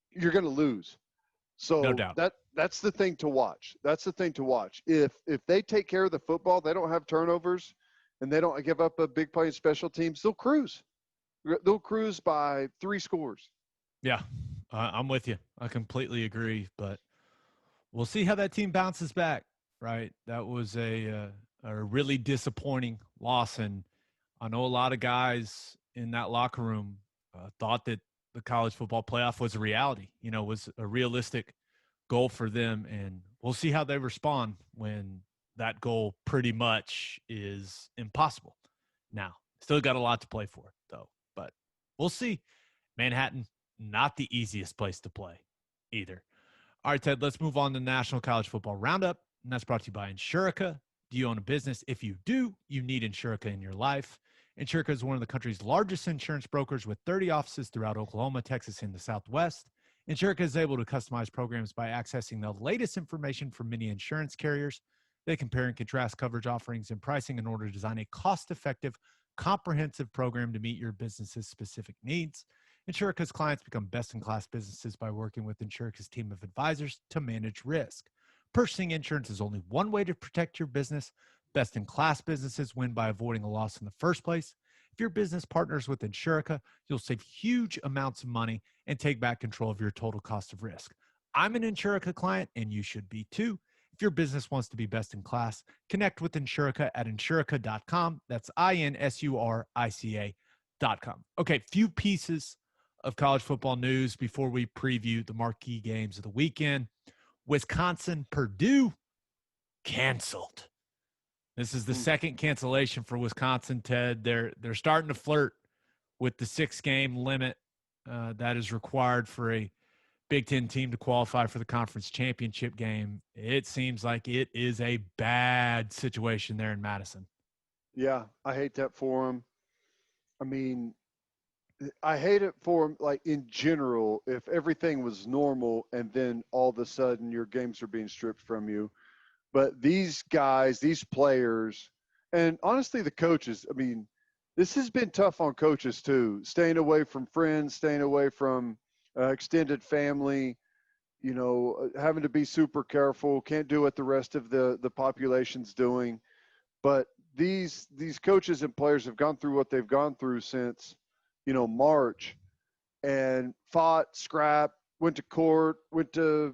you're going to lose. So no doubt. That's the thing to watch. That's the thing to watch. If they take care of the football, they don't have turnovers, and they don't give up a big play in special teams, they'll cruise. They'll cruise by 3 scores. Yeah, I'm with you. I completely agree. But we'll see how that team bounces back, right? That was a really disappointing loss, and I know a lot of guys in that locker room thought that the college football playoff was a reality, was a realistic goal for them. And we'll see how they respond when that goal pretty much is impossible. Now, still got a lot to play for, though. But we'll see. Manhattan, not the easiest place to play either. All right, Ted, let's move on to the National College Football Roundup. And that's brought to you by Insurica. Do you own a business? If you do, you need Insurica in your life. Insurica is one of the country's largest insurance brokers with 30 offices throughout Oklahoma, Texas, and the Southwest. Insurica is able to customize programs by accessing the latest information from many insurance carriers. They compare and contrast coverage offerings and pricing in order to design a cost-effective, comprehensive program to meet your business's specific needs. Insurica's clients become best-in-class businesses by working with Insurica's team of advisors to manage risk. Purchasing insurance is only one way to protect your business. Best-in-class businesses win by avoiding a loss in the first place. If your business partners with Insurica, you'll save huge amounts of money and take back control of your total cost of risk. I'm an Insurica client, and you should be too. If your business wants to be best in class, connect with Insurica at insurica.com. That's INSURICA.com. Okay, few pieces of college football news before we preview the marquee games of the weekend. Wisconsin, Purdue, canceled. This is the second cancellation for Wisconsin, Ted. They're starting to flirt with the 6-game limit that is required for a Big Ten team to qualify for the conference championship game. It seems like it is a bad situation there in Madison. Yeah, I hate that for them. I mean, I hate it for them, like, in general, if everything was normal and then all of a sudden your games are being stripped from you. But these guys, these players, and honestly the coaches, I mean, this has been tough on coaches too, staying away from friends, staying away from extended family, having to be super careful, can't do what the rest of the population's doing. But these coaches and players have gone through what they've gone through since, March, and fought, scrapped, went to court, went to,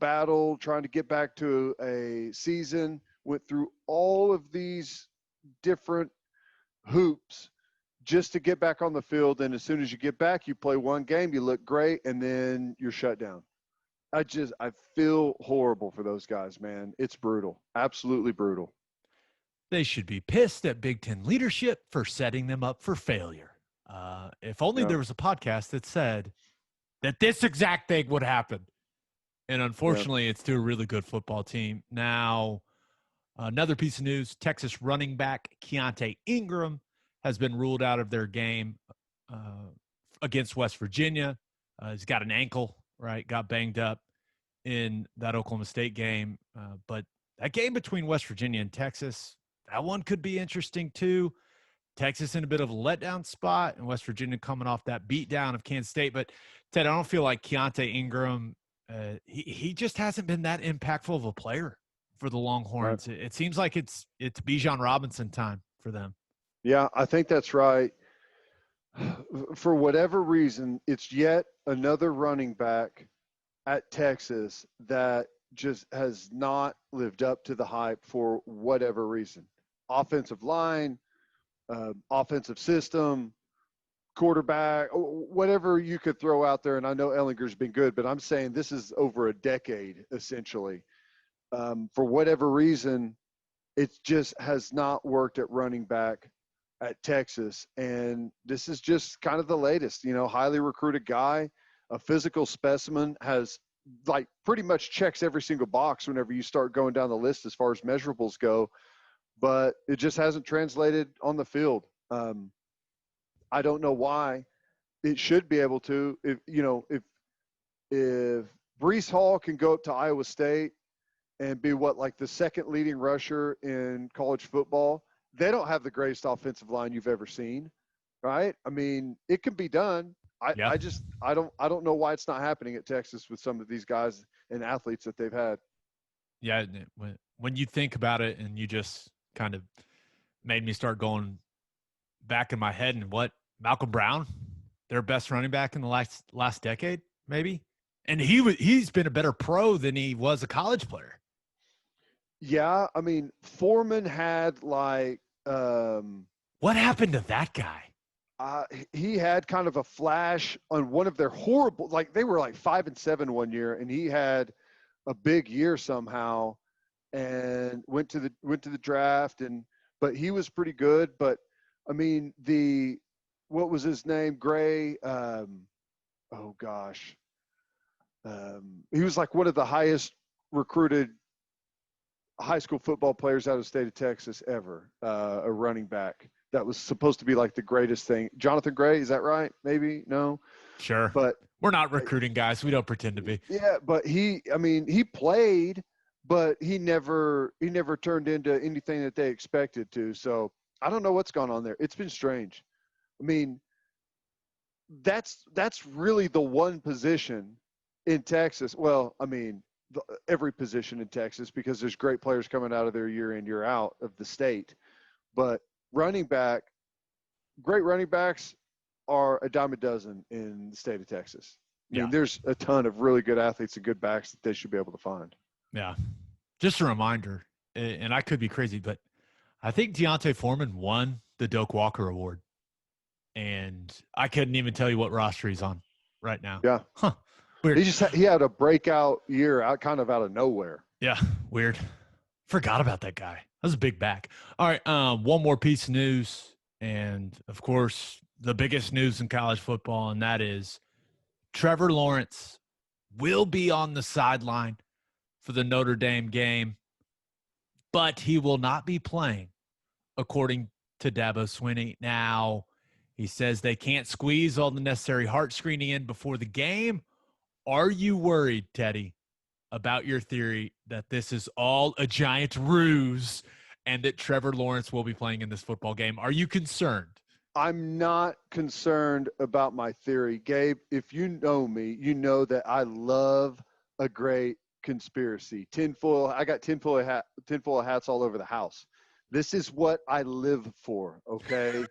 battle, trying to get back to a season, went through all of these different hoops just to get back on the field. And as soon as you get back, you play one game, you look great, and then you're shut down. I feel horrible for those guys, man. It's brutal. Absolutely brutal. They should be pissed at Big Ten leadership for setting them up for failure. If only there was a podcast that said that this exact thing would happen. And unfortunately, it's to a really good football team. Now, another piece of news, Texas running back Keontae Ingram has been ruled out of their game against West Virginia. He's got an ankle, right? Got banged up in that Oklahoma State game. But that game between West Virginia and Texas, that one could be interesting too. Texas in a bit of a letdown spot, and West Virginia coming off that beatdown of Kansas State. But, Ted, I don't feel like Keontae Ingram, he just hasn't been that impactful of a player for the Longhorns. Right. It seems like it's Bijan Robinson time for them. Yeah, I think that's right. For whatever reason, it's yet another running back at Texas that just has not lived up to the hype for whatever reason. Offensive line, offensive system, quarterback, whatever you could throw out there. And I know Ellinger's been good, but I'm saying this is over a decade, essentially. For whatever reason, it just has not worked at running back at Texas. And this is just kind of the latest, highly recruited guy, a physical specimen, has like pretty much checks every single box whenever you start going down the list as far as measurables go, but it just hasn't translated on the field. I don't know why. It should be able to. If Breece Hall can go up to Iowa State and be like the second leading rusher in college football, they don't have the greatest offensive line you've ever seen, right? I mean, it can be done. I don't know why it's not happening at Texas with some of these guys and athletes that they've had. Yeah, when you think about it, and you just kind of made me start going back in my head, and what Malcolm Brown, their best running back in the last decade, maybe, and he's been a better pro than he was a college player. Yeah, I mean, Foreman had what happened to that guy? He had kind of a flash on one of their horrible, they were 5-7 one year, and he had a big year somehow, and went to the draft, but he was pretty good. But I mean, what was his name? Gray. He was one of the highest recruited high school football players out of the state of Texas ever, a running back. That was supposed to be the greatest thing. Jonathan Gray, is that right? Maybe? No? Sure. But we're not recruiting guys. We don't pretend to be. Yeah, but he played, but he never turned into anything that they expected to. So I don't know what's gone on there. It's been strange. I mean, that's really the one position in Texas. Well, I mean, every position in Texas, because there's great players coming out of there year in, year out of the state. But great running backs are a dime a dozen in the state of Texas. I mean, there's a ton of really good athletes and good backs that they should be able to find. Yeah. Just a reminder, and I could be crazy, but I think Deontay Foreman won the Doak Walker Award. And I couldn't even tell you what roster he's on right now. Yeah. Huh. Weird. He had a breakout year out of nowhere. Yeah. Weird. Forgot about that guy. That was a big back. All right. One more piece of news. And of course, the biggest news in college football, and that is Trevor Lawrence will be on the sideline for the Notre Dame game, but he will not be playing, according to Dabo Swinney. Now, he says they can't squeeze all the necessary heart screening in before the game. Are you worried, Teddy, about your theory that this is all a giant ruse and that Trevor Lawrence will be playing in this football game? Are you concerned? I'm not concerned about my theory. Gabe, if you know me, you know that I love a great conspiracy. I got tinfoil hats all over the house. This is what I live for, okay?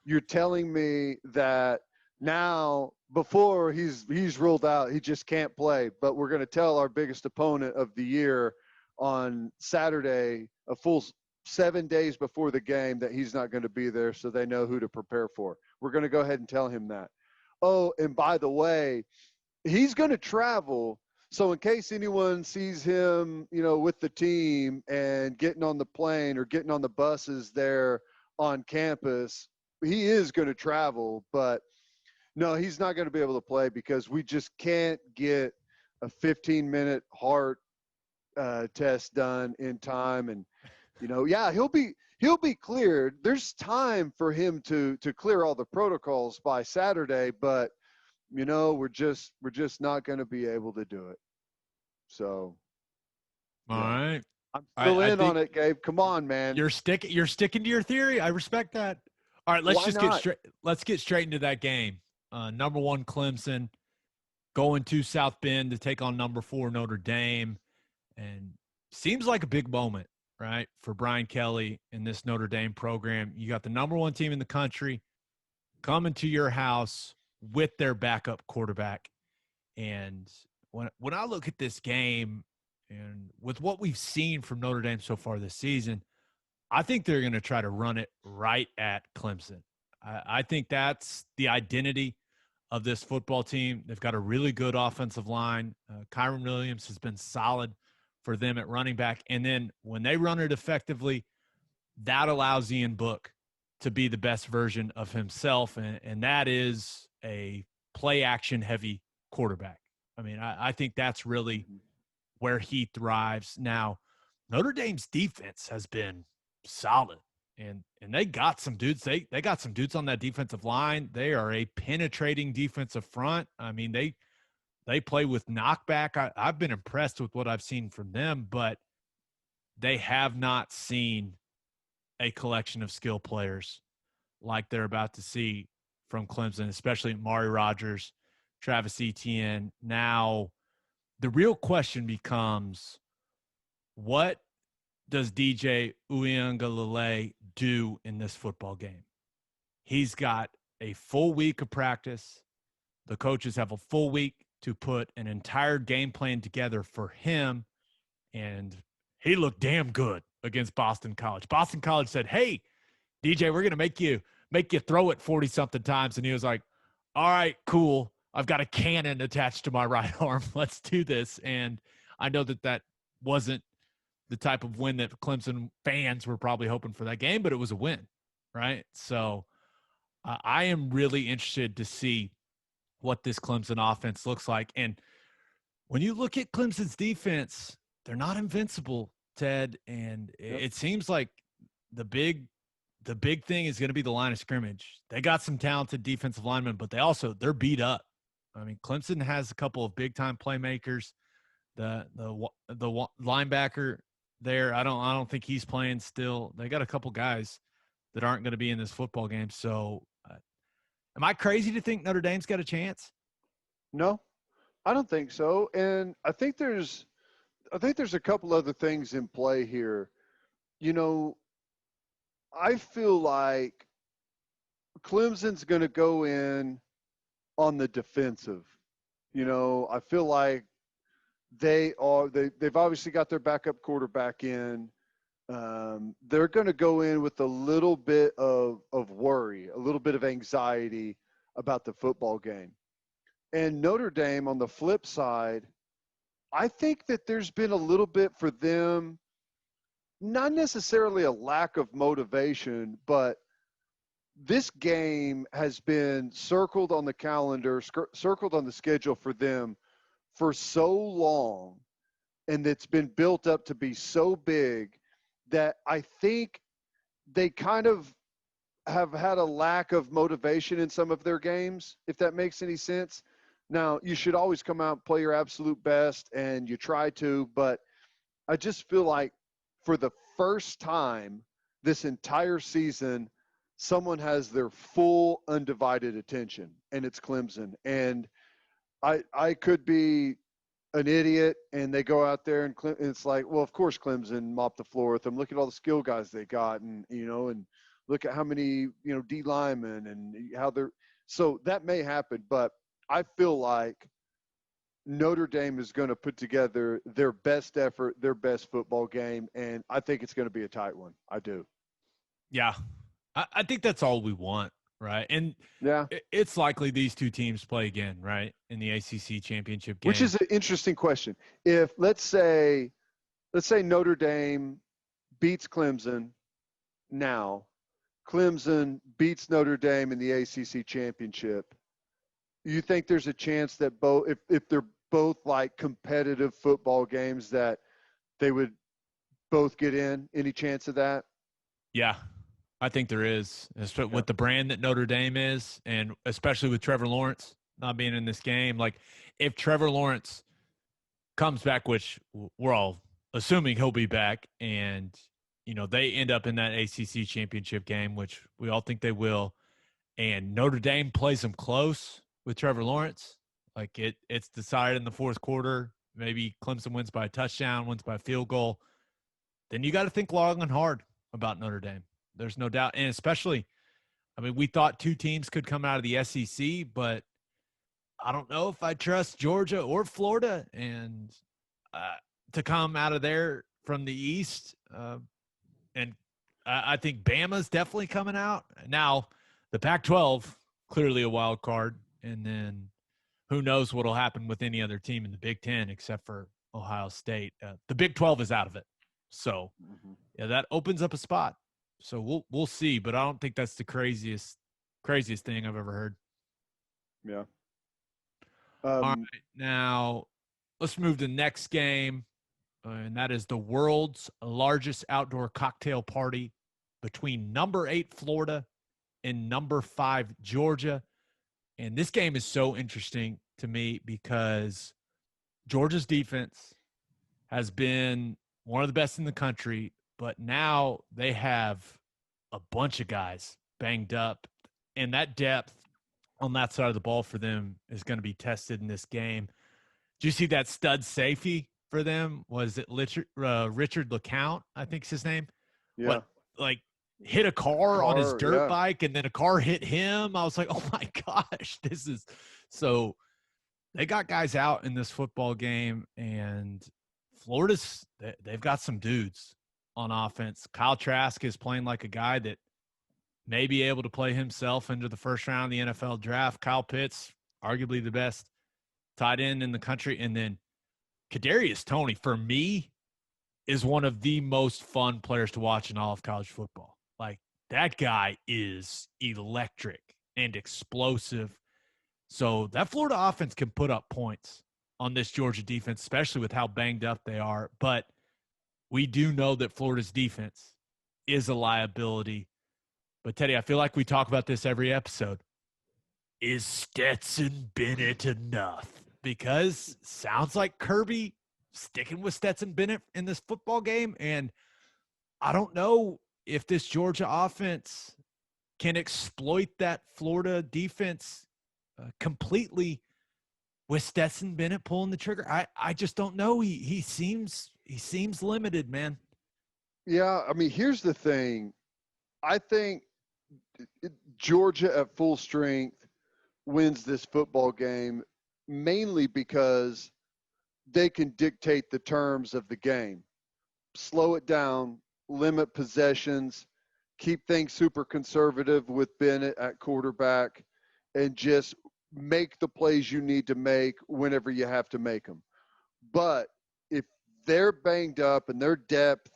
You're telling me that now, before he's ruled out, he just can't play, but we're going to tell our biggest opponent of the year on Saturday, a full 7 days before the game that he's not going to be there, so they know who to prepare for. We're going to go ahead and tell him that. Oh, and by the way, he's going to travel. So in case anyone sees him, with the team and getting on the plane or getting on the buses there on campus, he is going to travel. But no, he's not going to be able to play because we just can't get a 15-minute heart test done in time. And he'll be cleared. There's time for him to clear all the protocols by Saturday, but we're just not going to be able to do it. So, all right, I'm still I in think on it, Gabe. Come on, man. You're sticking to your theory. I respect that. All right, let's get straight into that game. Number 1 Clemson going to South Bend to take on number 4 Notre Dame, and seems like a big moment, right, for Brian Kelly in this Notre Dame program. You got the number 1 team in the country coming to your house with their backup quarterback. And when I look at this game and with what we've seen from Notre Dame so far this season, I think they're going to try to run it right at Clemson. I think that's the identity of this football team. They've got a really good offensive line. Kyron Williams has been solid for them at running back. And then when they run it effectively, that allows Ian Book to be the best version of himself. And that is a play action heavy quarterback. I mean, I think that's really where he thrives. Now, Notre Dame's defense has been solid, and they got some dudes. They got some dudes on that defensive line. They are a penetrating defensive front. I mean, they play with knockback. I've been impressed with what I've seen from them, but they have not seen a collection of skill players like they're about to see from Clemson, especially Mari Rodgers, Travis Etienne. Now, the real question becomes, what does DJ Uiagalelei do in this football game? He's got a full week of practice. The coaches have a full week to put an entire game plan together for him, and he looked damn good against Boston College. Boston College said, "Hey, DJ, we're going to make you throw it 40-something times," and he was like, "All right, cool. I've got a cannon attached to my right arm. Let's do this." And I know that wasn't the type of win that Clemson fans were probably hoping for that game, but it was a win, right? So I am really interested to see what this Clemson offense looks like. And when you look at Clemson's defense, they're not invincible, Ted. And it seems like the big thing is going to be the line of scrimmage. They got some talented defensive linemen, but they're beat up. I mean, Clemson has a couple of big time playmakers. The linebacker there, I don't think he's playing still. They got a couple guys that aren't going to be in this football game. So, am I crazy to think Notre Dame's got a chance? No, I don't think so. And I think there's a couple other things in play here. I feel like Clemson's going to go in on the defensive. I feel like they've obviously got their backup quarterback in. They're going to go in with a little bit of worry, a little bit of anxiety about the football game. And Notre Dame, on the flip side, I think that there's been a little bit for them, not necessarily a lack of motivation, but this game has been circled on the calendar, circled on the schedule for them for so long, and it's been built up to be so big that I think they kind of have had a lack of motivation in some of their games, if that makes any sense. Now, you should always come out and play your absolute best, and you try to, but I just feel like for the first time this entire season, someone has their full undivided attention, and it's Clemson. And I could be an idiot, and they go out there and it's like, well, of course Clemson mopped the floor with them. Look at all the skill guys they got, and and look at how many D linemen and how they're. So that may happen, but I feel like Notre Dame is going to put together their best effort, their best football game, and I think it's going to be a tight one. I do. Yeah. I think that's all we want, right? And Yeah. it's likely these two teams play again, right, in the ACC championship game. Which is an interesting question. If let's say Notre Dame beats Clemson now, Clemson beats Notre Dame in the ACC championship, you think there's a chance that both, if they're both like competitive football games, that they would both get in? Any chance of that? Yeah, I think there is, with the brand that Notre Dame is, and especially with Trevor Lawrence not being in this game. Like, if Trevor Lawrence comes back, which we're all assuming he'll be back, and they end up in that ACC championship game, which we all think they will, and Notre Dame plays them close with Trevor Lawrence, like it's decided in the fourth quarter, maybe Clemson wins by a touchdown, wins by a field goal, then you got to think long and hard about Notre Dame. There's no doubt. And especially, I mean, we thought two teams could come out of the SEC, but I don't know if I trust Georgia or Florida and to come out of there from the East. And I think Bama's definitely coming out. Now, the Pac-12, clearly a wild card. And then who knows what will happen with any other team in the Big Ten except for Ohio State. The Big 12 is out of it. So, yeah, that opens up a spot. So we'll see, but I don't think that's the craziest thing I've ever heard. Yeah. All right, now let's move to the next game, and that is the world's largest outdoor cocktail party between number 8 Florida and number 5 Georgia. And this game is so interesting to me because Georgia's defense has been one of the best in the country, but now they have a bunch of guys banged up, and that depth on that side of the ball for them is going to be tested in this game. Did you see that stud safety for them? Was it Richard LeCount, I think is his name? Yeah. Hit a car on his dirt yeah. bike, and then a car hit him. I was like, oh my gosh, this is so. They got guys out in this football game, and they've got some dudes on offense. Kyle Trask is playing like a guy that may be able to play himself into the first round of the NFL draft. Kyle Pitts, arguably the best tight end in the country. And then Kadarius Toney, for me, is one of the most fun players to watch in all of college football. Like, that guy is electric and explosive. So that Florida offense can put up points on this Georgia defense, especially with how banged up they are. But we do know that Florida's defense is a liability. But, Teddy, I feel like we talk about this every episode. Is Stetson Bennett enough? Because sounds like Kirby sticking with Stetson Bennett in this football game. And I don't know if this Georgia offense can exploit that Florida defense completely with Stetson Bennett pulling the trigger. I just don't know. He seems limited, man. Yeah, I mean, here's the thing. I think Georgia at full strength wins this football game mainly because they can dictate the terms of the game. Slow it down, limit possessions, keep things super conservative with Bennett at quarterback, and just make the plays you need to make whenever you have to make them. But if they're banged up and their depth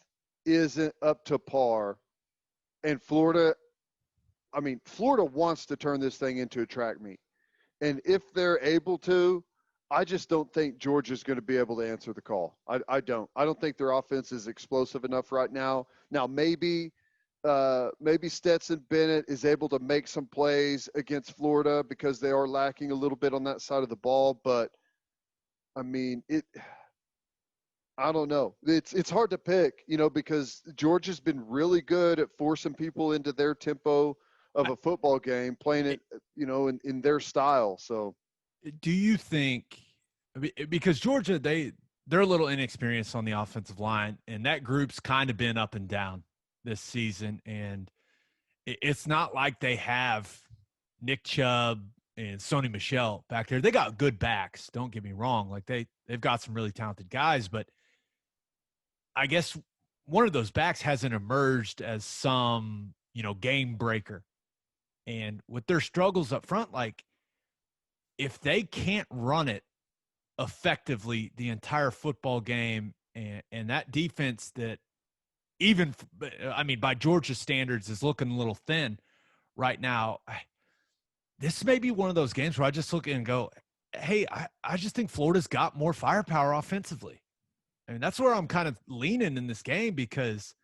isn't up to par, and Florida wants to turn this thing into a track meet. And if they're able to, I just don't think Georgia's going to be able to answer the call. I don't. I don't think their offense is explosive enough right now. Now, maybe Stetson Bennett is able to make some plays against Florida because they are lacking a little bit on that side of the ball. But, I mean, I don't know. It's hard to pick, because Georgia's been really good at forcing people into their tempo of a football game, playing it, in their style. So, do you think, because Georgia, they're a little inexperienced on the offensive line, and that group's kind of been up and down this season, and it's not like they have Nick Chubb and Sony Michel back there. They got good backs. Don't get me wrong. Like they've got some really talented guys, but I guess one of those backs hasn't emerged as some, game breaker. And with their struggles up front, like if they can't run it effectively the entire football game, and that defense that by Georgia standards is looking a little thin right now, this may be one of those games where I just look and go, hey, I just think Florida's got more firepower offensively. I mean, that's where I'm kind of leaning in this game, because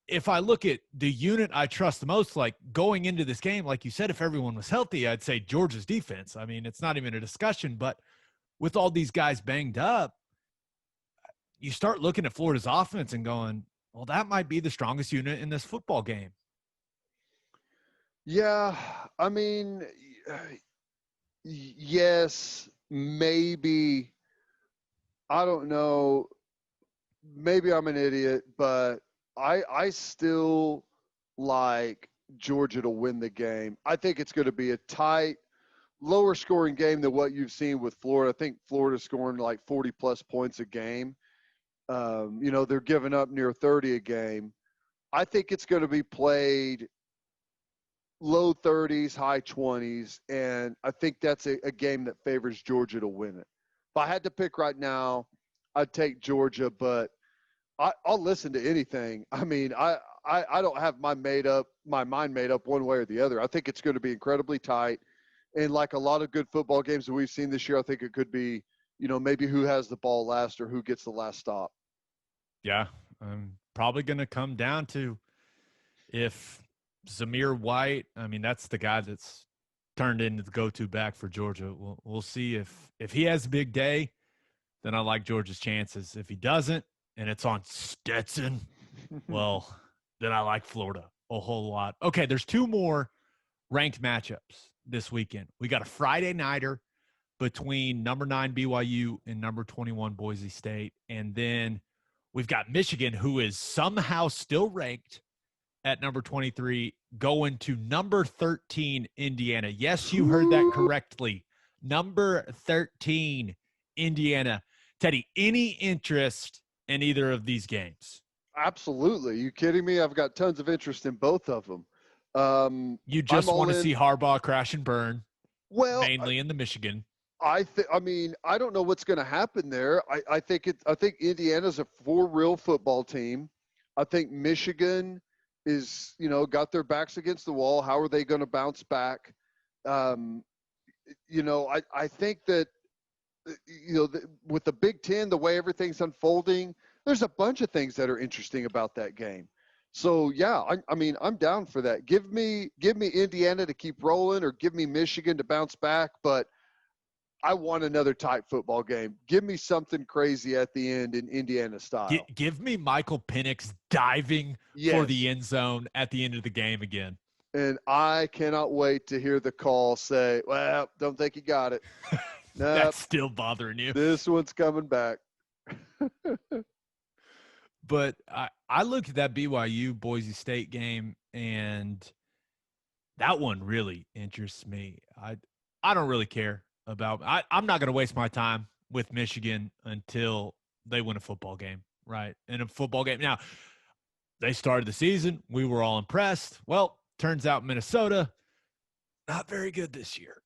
if I look at the unit I trust the most, like going into this game, like you said, if everyone was healthy, I'd say Georgia's defense. I mean, it's not even a discussion, but with all these guys banged up, you start looking at Florida's offense and going, well, that might be the strongest unit in this football game. Yeah, I mean, yes, maybe. I don't know. Maybe I'm an idiot, but I still like Georgia to win the game. I think it's going to be a tight, lower scoring game than what you've seen with Florida. I think Florida's scoring like 40-plus points a game. They're giving up near 30 a game. I think it's going to be played low 30s, high 20s, and I think that's a game that favors Georgia to win it. If I had to pick right now, I'd take Georgia, but I'll listen to anything. I mean, I don't have my mind made up one way or the other. I think it's going to be incredibly tight, and like a lot of good football games that we've seen this year, I think it could be, maybe who has the ball last or who gets the last stop. Yeah, probably going to come down to if Zamir White, that's the guy that's turned into the go-to back for Georgia. We'll see if he has a big day, then I like Georgia's chances. If he doesn't, and it's on Stetson, well, then I like Florida a whole lot. Okay, there's two more ranked matchups this weekend. We got a Friday nighter between number 9 BYU and number 21 Boise State, and then we've got Michigan, who is somehow still ranked at number 23, going to number 13 Indiana. Yes, you heard that correctly. Number 13 Indiana. Teddy, any interest in either of these games? Absolutely. You kidding me? I've got tons of interest in both of them. You just want to see Harbaugh crash and burn, mainly in the Michigan. I don't know what's going to happen there. I think Indiana's a for real football team. I think Michigan is, got their backs against the wall. How are they going to bounce back? I think that, with the Big Ten, the way everything's unfolding, there's a bunch of things that are interesting about that game. So yeah, I'm down for that. Give me Indiana to keep rolling, or give me Michigan to bounce back. But I want another tight football game. Give me something crazy at the end in Indiana style. Give me Michael Penix diving for the end zone at the end of the game again. And I cannot wait to hear the call say, well, don't think you got it. Nope, that's still bothering you. This one's coming back. But I looked at that BYU Boise State game, and that one really interests me. I don't really care about – I'm not going to waste my time with Michigan until they win a football game, right? In a football game. Now, they started the season. We were all impressed. Well, turns out Minnesota, not very good this year.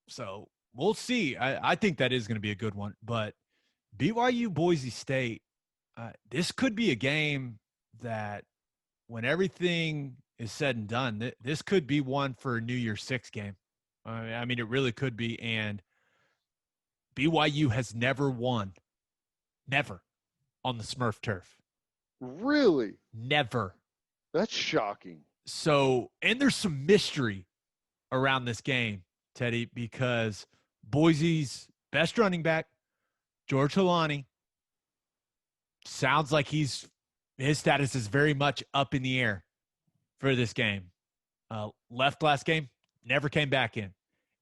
So we'll see. I think that is going to be a good one. But BYU Boise State, this could be a game that when everything is said and done, this could be one for a New Year's Six game. I mean, it really could be. And BYU has never won. Never on the Smurf turf. Really? Never. That's shocking. So, and there's some mystery around this game, Teddy, because Boise's best running back, George Holani, sounds like his status is very much up in the air for this game. Left last game, never came back in.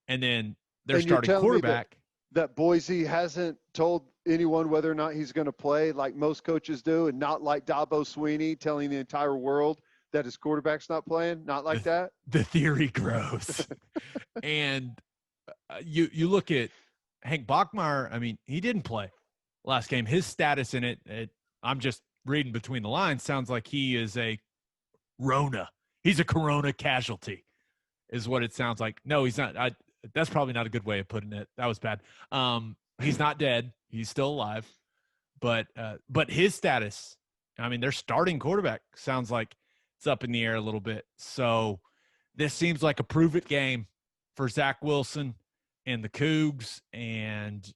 And then their starting quarterback. That Boise hasn't told anyone whether or not he's going to play like most coaches do, and not like Dabo Sweeney telling the entire world that his quarterback's not playing. Not like that. The theory grows. And you look at Hank Bachmeier. I mean, he didn't play last game. His status in it, I'm just reading between the lines, sounds like he is a Rona. He's a Corona casualty, is what it sounds like. No, he's not. That's probably not a good way of putting it. That was bad. He's not dead. He's still alive. But his status, I mean, their starting quarterback sounds like it's up in the air a little bit. So this seems like a prove-it game for Zach Wilson and the Cougs. And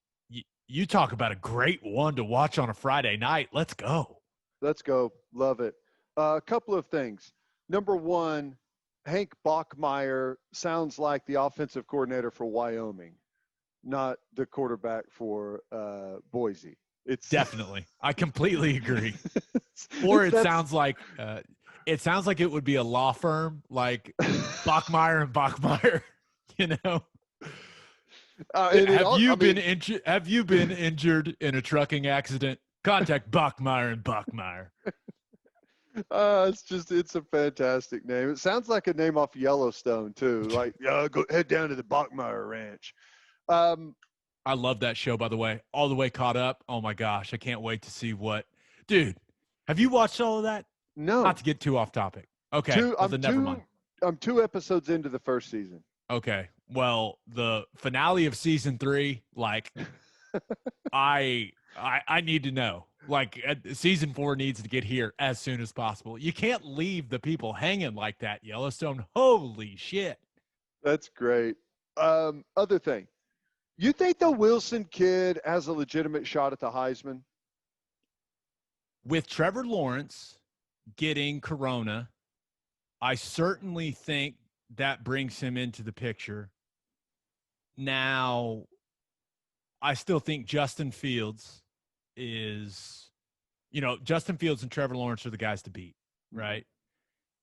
you talk about a great one to watch on a Friday night. Let's go. Let's go. Love it. A couple of things. Number one, Hank Bachmeier sounds like the offensive coordinator for Wyoming, not the quarterback for Boise. It's definitely. I completely agree. Or it sounds like it would be a law firm like Bachmeier and Bachmeier. You know. Have you been injured in a trucking accident? Contact Bachmeier and Bachmeier. It's a fantastic name. It sounds like a name off Yellowstone too. Like, go head down to the Bachmeier Ranch. I love that show, by the way. All the way caught up. Oh my gosh, I can't wait to see what. Dude, have you watched all of that? No. Not to get too off topic. Okay. Never mind. I'm 2 episodes into the first season. Okay. Well, the finale of season 3, like, I need to know. Like, season 4 needs to get here as soon as possible. You can't leave the people hanging like that, Yellowstone. Holy shit. That's great. Other thing. You think the Wilson kid has a legitimate shot at the Heisman? With Trevor Lawrence getting corona, I certainly think that brings him into the picture. Now, I still think Justin Fields is, Justin Fields and Trevor Lawrence are the guys to beat, right?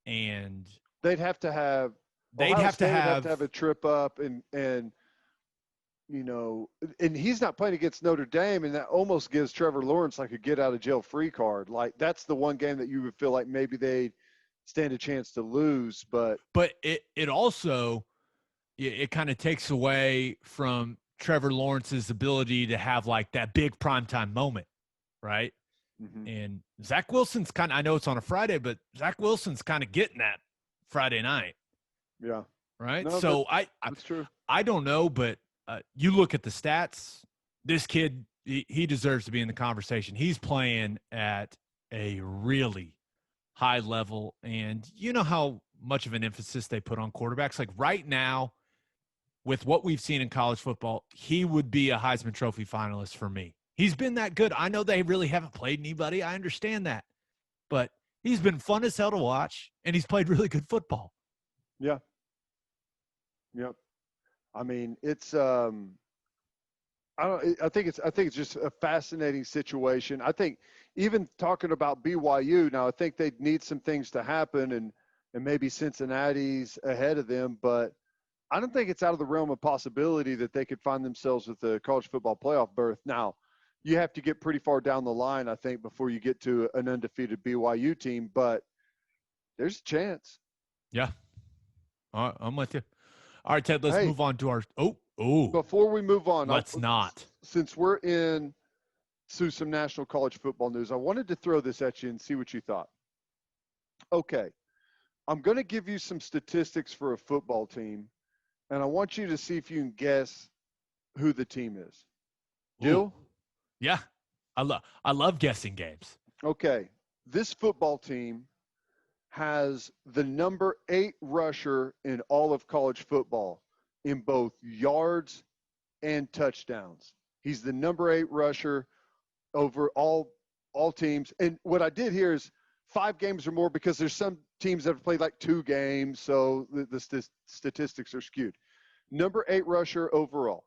And they'd have to have a trip up and and he's not playing against Notre Dame, and that almost gives Trevor Lawrence like a get out of jail free card. Like, that's the one game that you would feel like maybe they'd stand a chance to lose. But it also kind of takes away from Trevor Lawrence's ability to have like that big primetime moment, right? Mm-hmm. And Zach Wilson's I know it's on a Friday, but Zach Wilson's kind of getting that Friday night. Yeah. Right. No, that's true. I don't know, but you look at the stats, this kid, he deserves to be in the conversation. He's playing at a really high level, and you know how much of an emphasis they put on quarterbacks. Like right now, with what we've seen in college football, he would be a Heisman Trophy finalist for me. He's been that good. I know they really haven't played anybody. I understand that. But he's been fun as hell to watch, and he's played really good football. Yeah. Yep. I mean, it's I think it's just a fascinating situation. I think even talking about BYU now, I think they need some things to happen, and maybe Cincinnati's ahead of them, but I don't think it's out of the realm of possibility that they could find themselves with the college football playoff berth. Now, you have to get pretty far down the line, I think, before you get to an undefeated BYU team, but there's a chance. Yeah. All right, I'm with you. All right, Ted, let's move on to our – Before we move on. Let's not. Since we're into some national college football news, I wanted to throw this at you and see what you thought. Okay. I'm going to give you some statistics for a football team, and I want you to see if you can guess who the team is. Deal? Yeah. I love guessing games. Okay. This football team has the number 8 rusher in all of college football in both yards and touchdowns. He's the number 8 rusher over all teams. And what I did here is 5 games or more, because there's some teams that have played like 2 games, so the statistics are skewed. Number 8 rusher overall.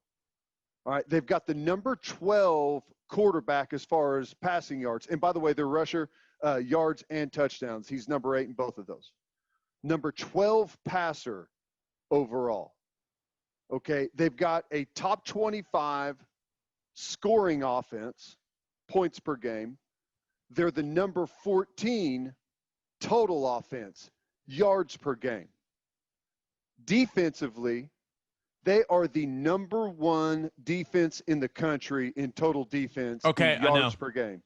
All right, they've got the number 12 quarterback as far as passing yards. And by the way, their rusher, yards and touchdowns, he's number 8 in both of those. Number 12 passer overall. Okay, they've got a top 25 scoring offense, points per game. They're the number 14 total offense, yards per game. Defensively, They are the number one defense in the country in total defense in yards per game.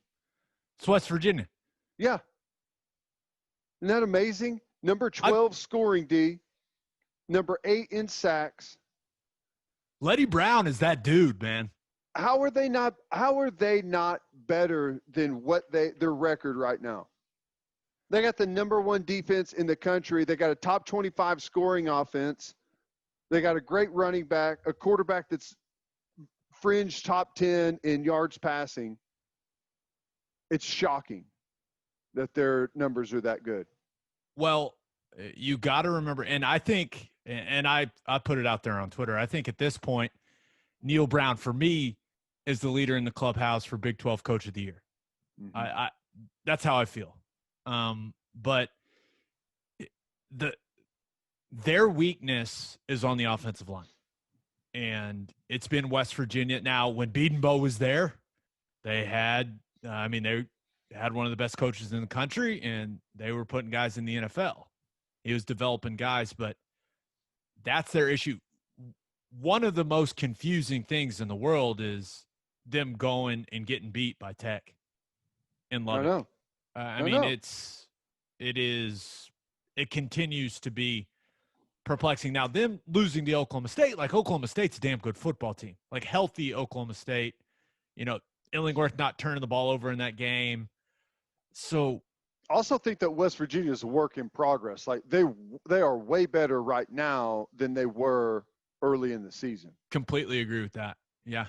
It's West Virginia. Yeah. Isn't that amazing? Number 12 scoring D, number 8 in sacks. Letty Brown is that dude, man. How are they not better than what their record right now? They got the number one defense in the country. They got a top 25 scoring offense. They got a great running back, a quarterback that's fringe top 10 in yards passing. It's shocking that their numbers are that good. Well, you got to remember, and I think, and I put it out there on Twitter, I think at this point, Neil Brown, for me, is the leader in the clubhouse for Big 12 Coach of the Year. Mm-hmm. That's how I feel. But their weakness is on the offensive line. And it's been West Virginia. Now, when Bedenbaugh was there, they had they had one of the best coaches in the country, and they were putting guys in the NFL. He was developing guys, but that's their issue. One of the most confusing things in the world is them going and getting beat by Tech in Lubbock. I know. It continues to be perplexing. Now, them losing to Oklahoma State, like Oklahoma State's a damn good football team, like healthy Oklahoma State, Illingworth not turning the ball over in that game. So I also think that West Virginia is a work in progress. Like they are way better right now than they were early in the season. Completely agree with that. Yeah.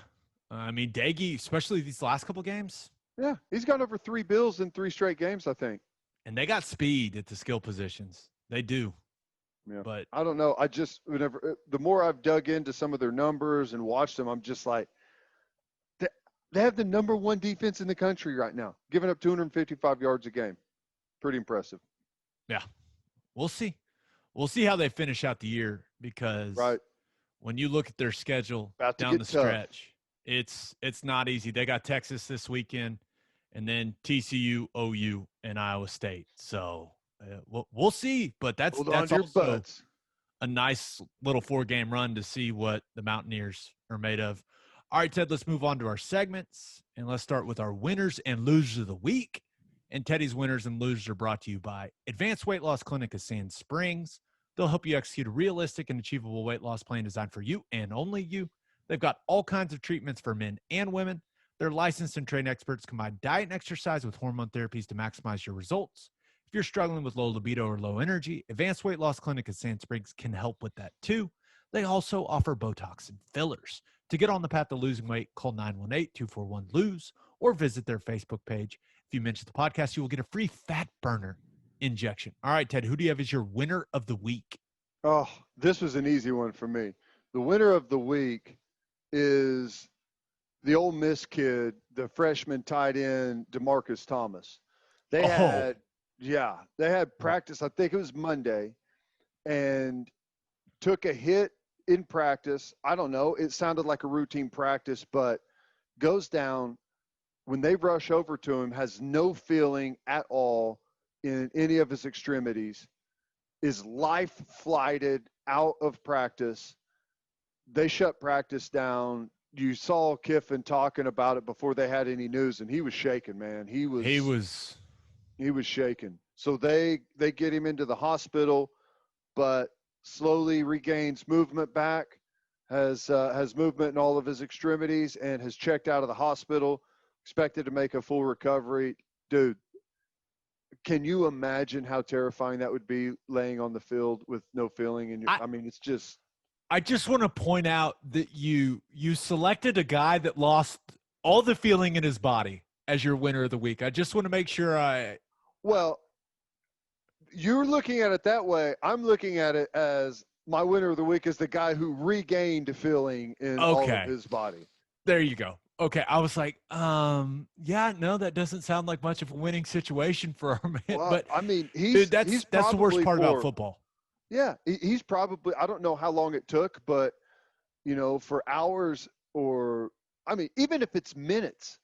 Daggy, especially these last couple games. Yeah. He's got over 3 bills in 3 straight games, I think. And they got speed at the skill positions. They do. Yeah. But I don't know. The more I've dug into some of their numbers and watched them, I'm just like, they have the number one defense in the country right now, giving up 255 yards a game. Pretty impressive. Yeah. We'll see. We'll see how they finish out the year, because when you look at their schedule down the stretch, it's not easy. They got Texas this weekend, and then TCU, OU, and Iowa State. So we'll see. But that's also a nice little 4-game run to see what the Mountaineers are made of. All right, Ted, let's move on to our segments, and let's start with our winners and losers of the week. And Teddy's winners and losers are brought to you by Advanced Weight Loss Clinic of Sand Springs. They'll help you execute a realistic and achievable weight loss plan designed for you and only you. They've got all kinds of treatments for men and women. Their licensed and trained experts combine diet and exercise with hormone therapies to maximize your results. If you're struggling with low libido or low energy, Advanced Weight Loss Clinic of Sand Springs can help with that too. They also offer Botox and fillers. To get on the path to losing weight, call 918-241-LOSE or visit their Facebook page. If you mention the podcast, you will get a free fat burner injection. All right, Ted, who do you have as your winner of the week? Oh, this was an easy one for me. The winner of the week is the Ole Miss kid, the freshman tight end, DeMarcus Thomas. They had practice, I think it was Monday, and took a hit in practice. I don't know. It sounded like a routine practice, but goes down. When they rush over to him, has no feeling at all in any of his extremities, is life flighted out of practice. They shut practice down. You saw Kiffin talking about it before they had any news, and he was shaking, man. He was shaking. So they get him into the hospital, but slowly regains movement back, has movement in all of his extremities, and has checked out of the hospital. Expected to make a full recovery. Dude, can you imagine how terrifying that would be, laying on the field with no feeling? And it's just. I just want to point out that you selected a guy that lost all the feeling in his body as your winner of the week. I just want to make sure Well, you're looking at it that way. I'm looking at it as my winner of the week is the guy who regained feeling in all of his body. There you go. Okay, I was like, that doesn't sound like much of a winning situation for our man. Well, but that's the worst part about football. Yeah, he's probably, I don't know how long it took, but for hours even if it's minutes,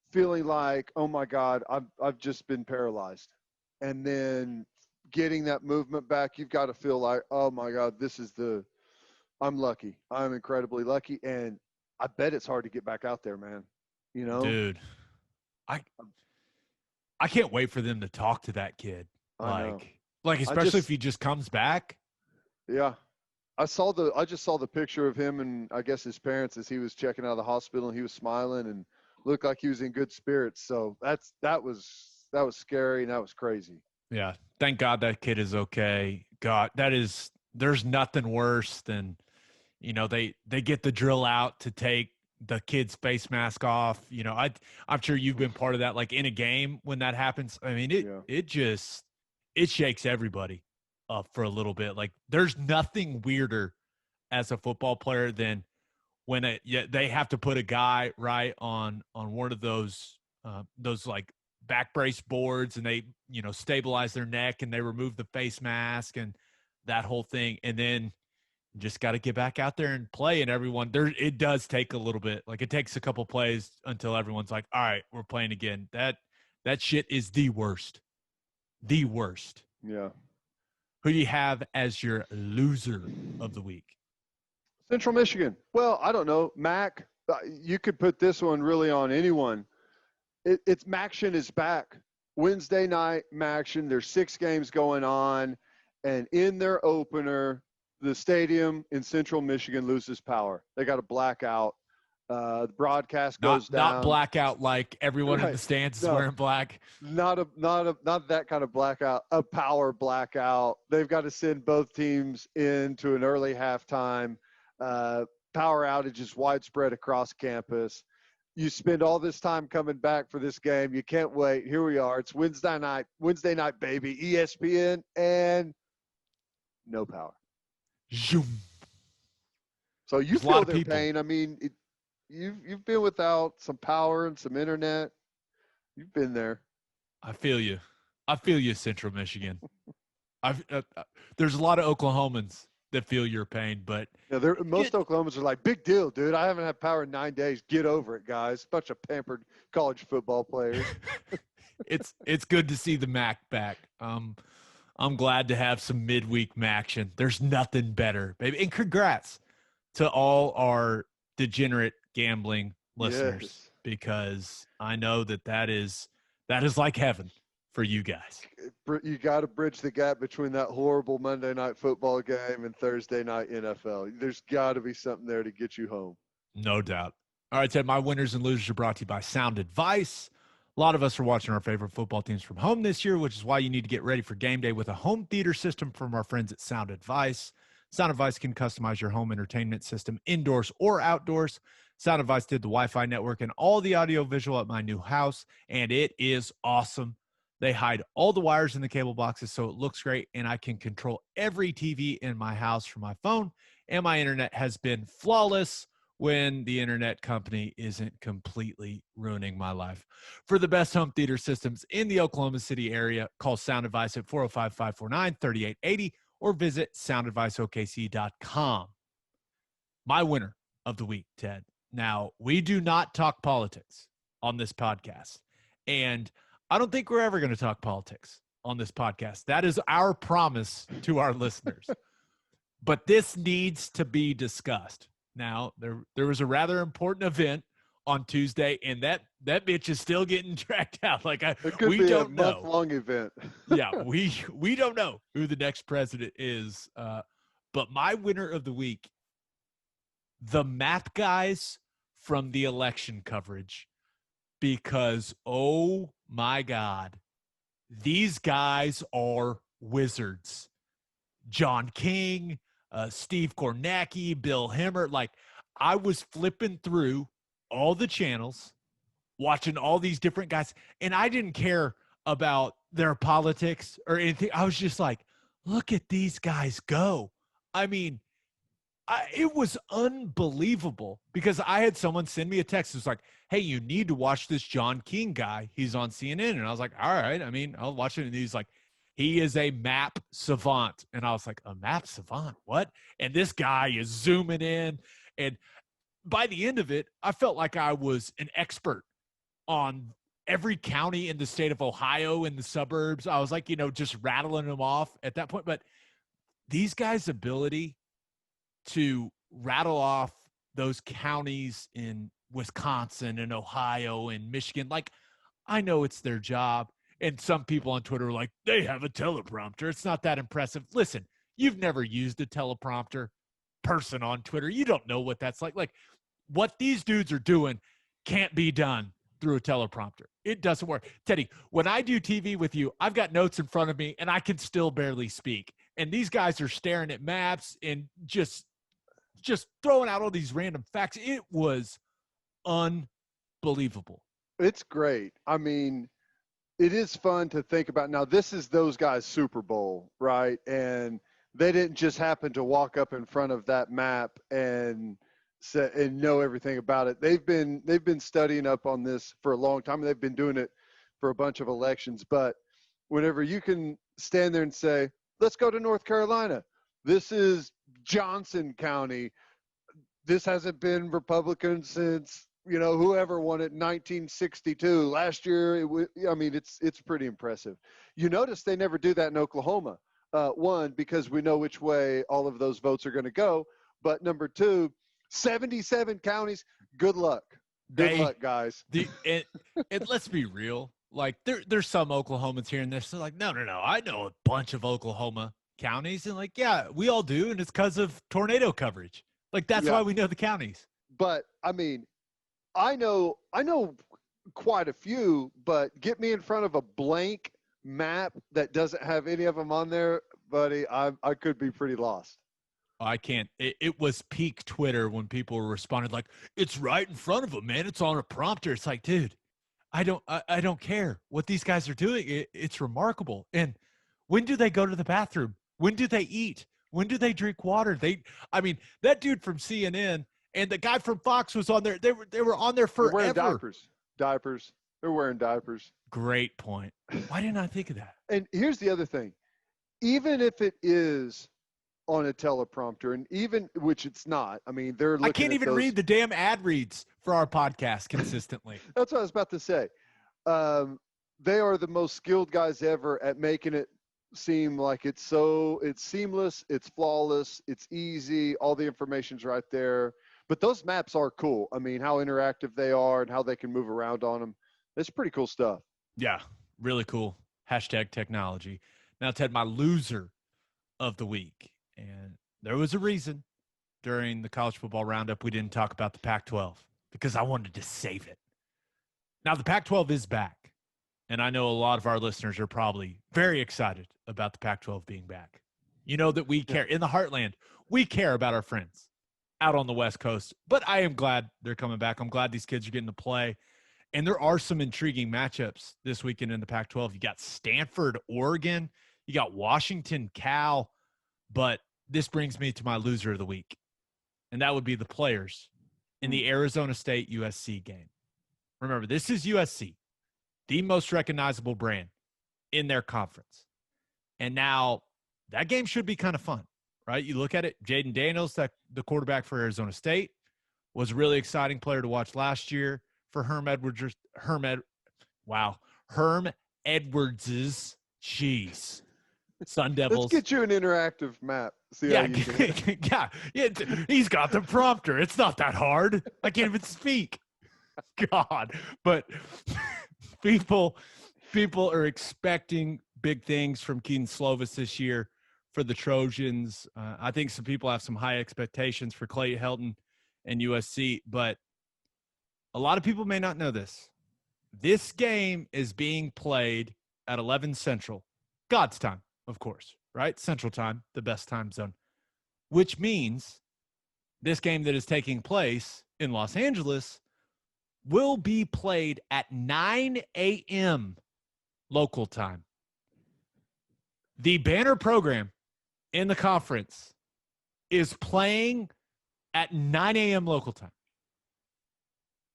feeling like, oh my God, I've just been paralyzed, and then getting that movement back, you've got to feel like, oh my God, this is the I'm lucky. I'm incredibly lucky, and I bet it's hard to get back out there, man. You know, Dude, I can't wait for them to talk to that kid. I know. Like especially if he just comes back. Yeah. I just saw the picture of him and I guess his parents as he was checking out of the hospital, and he was smiling and looked like he was in good spirits. So that was scary and that was crazy. Yeah. Thank God that kid is okay. God, there's nothing worse than, they get the drill out to take the kid's face mask off. I'm sure you've been part of that, like in a game when that happens. I mean, it shakes everybody up for a little bit. Like there's nothing weirder as a football player than when they have to put a guy right on one of those like back brace boards, and they stabilize their neck and they remove the face mask and that whole thing, and then just got to get back out there and play. And everyone there, it does take a little bit. Like it takes a couple plays until everyone's like, all right, we're playing again. That shit is the worst. The worst. Yeah. Who do you have as your loser of the week? Central Michigan. Well, I don't know. Mac, you could put this one really on anyone. It's Maction is back. Wednesday night, Maction. There's 6 games going on. And in their opener, the stadium in Central Michigan loses power. They got a blackout. The broadcast goes down. Not blackout like everyone in the stands is wearing black. Not that kind of blackout. A power blackout. They've got to send both teams into an early halftime. Power outages widespread across campus. You spend all this time coming back for this game. You can't wait. Here we are. It's Wednesday night, baby. ESPN, and no power. Zoom. So you feel their pain. I mean, you've been without some power and some internet. You've been there. I feel you, Central Michigan. There's a lot of Oklahomans that feel your pain, but most Oklahomans are like, big deal, dude. I haven't had power in 9 days. Get over it, guys. Bunch of pampered college football players. It's good to see the MAC back. I'm glad to have some midweek action. There's nothing better, baby. And congrats to all our degenerate gambling listeners, because I know that is like heaven for you guys. You got to bridge the gap between that horrible Monday night football game and Thursday night NFL. There's got to be something there to get you home. No doubt. All right, Ted, my winners and losers are brought to you by Sound Advice. A lot of us are watching our favorite football teams from home this year, which is why you need to get ready for game day with a home theater system from our friends at Sound Advice. Sound Advice can customize your home entertainment system indoors or outdoors. Sound Advice did the Wi-Fi network and all the audio visual at my new house, and it is awesome. They hide all the wires in the cable boxes so it looks great, and I can control every TV in my house from my phone, and my internet has been flawless when the internet company isn't completely ruining my life. For the best home theater systems in the Oklahoma City area, call Sound Advice at 405-549-3880 or visit soundadviceokc.com. My winner of the week, Ted. Now, we do not talk politics on this podcast, and I don't think we're ever going to talk politics on this podcast. That is our promise to our listeners. But this needs to be discussed. Now, there was a rather important event on Tuesday, and that bitch is still getting dragged out. Like we don't know. Month-long event. Yeah, we don't know who the next president is. But my winner of the week, the map guys from the election coverage, because oh my God, these guys are wizards. John King, Steve Kornacki, Bill Hemmer. Like, I was flipping through all the channels, watching all these different guys, and I didn't care about their politics or anything. I was just like, look at these guys go. I mean, it was unbelievable, because I had someone send me a text. It was like, hey, you need to watch this John King guy. He's on CNN. And I was like, all right, I mean, I'll watch it. And he's like, he is a map savant. And I was like, a map savant? What? And this guy is zooming in. And by the end of it, I felt like I was an expert on every county in the state of Ohio in the suburbs. I was like, just rattling them off at that point. But these guys' ability to rattle off those counties in Wisconsin and Ohio and Michigan. Like, I know it's their job. And some people on Twitter are like, they have a teleprompter. It's not that impressive. Listen, you've never used a teleprompter. Person on Twitter, you don't know what that's like. Like, what these dudes are doing can't be done through a teleprompter. It doesn't work. Teddy, when I do TV with you, I've got notes in front of me and I can still barely speak. And these guys are staring at maps and just throwing out all these random facts. It was unbelievable. It's great. I mean, it is fun to think about. Now, this is those guys' Super Bowl, right? And they didn't just happen to walk up in front of that map and know everything about it. They've been studying up on this for a long time. They've been doing it for a bunch of elections. But whenever you can stand there and say, let's go to North Carolina. This is Johnson County. This hasn't been Republican since, whoever won it in 1962. Last year, it's pretty impressive. You notice they never do that in Oklahoma. One, because we know which way all of those votes are going to go. But number two, 77 counties, good luck. Good luck, guys. And let's be real. Like, there's some Oklahomans here and there. So like, no. I know a bunch of Oklahoma counties. And like, yeah, we all do. And it's because of tornado coverage. Like, that's why we know the counties. But, I mean, I know quite a few, but get me in front of a blank map that doesn't have any of them on there, buddy, I could be pretty lost. I can't. It was peak Twitter when people were responding like, it's right in front of them, man. It's on a prompter. It's like, dude, I don't care what these guys are doing. It's remarkable. And when do they go to the bathroom? When do they eat? When do they drink water? That dude from CNN and the guy from Fox was on there. They were on there forever. They're wearing diapers. They're wearing diapers. Great point. Why didn't I think of that? And here's the other thing. Even if it is on a teleprompter, and even which it's not, I mean, they're looking I can't even read the damn ad reads for our podcast consistently. That's what I was about to say. They are the most skilled guys ever at making it seem like it's seamless, it's flawless, it's easy, all the information's right there. But those maps are cool. I mean, how interactive they are and how they can move around on them. It's pretty cool stuff. Yeah, really cool. Hashtag technology. Now, Ted, my loser of the week. And there was a reason during the College Football Roundup we didn't talk about the Pac-12 because I wanted to save it. Now, the Pac-12 is back. And I know a lot of our listeners are probably very excited about the Pac-12 being back. You know that we care. In the heartland, we care about our friends out on the West Coast. But I am glad they're coming back. I'm glad these kids are getting to play. And there are some intriguing matchups this weekend in the Pac-12. You got Stanford, Oregon. You got Washington, Cal. But this brings me to my loser of the week. And that would be the players in the Arizona State USC game. Remember, this is USC, the most recognizable brand in their conference. And now that game should be kind of fun, right? You look at it, Jaden Daniels, the quarterback for Arizona State, was a really exciting player to watch last year for Herm Edwards. Herm Edwards' jeez. Sun Devils. Let's get you an interactive map. See how you can. Yeah, he's got the prompter. It's not that hard. I can't even speak. God, but people are expecting big things from Keaton Slovis this year for the Trojans. I think some people have some high expectations for Clay Helton and USC, but a lot of people may not know this. This game is being played at 11 Central, God's time, of course, right? Central time, the best time zone, which means this game that is taking place in Los Angeles will be played at 9 a.m. local time. The banner program in the conference is playing at 9 a.m. local time.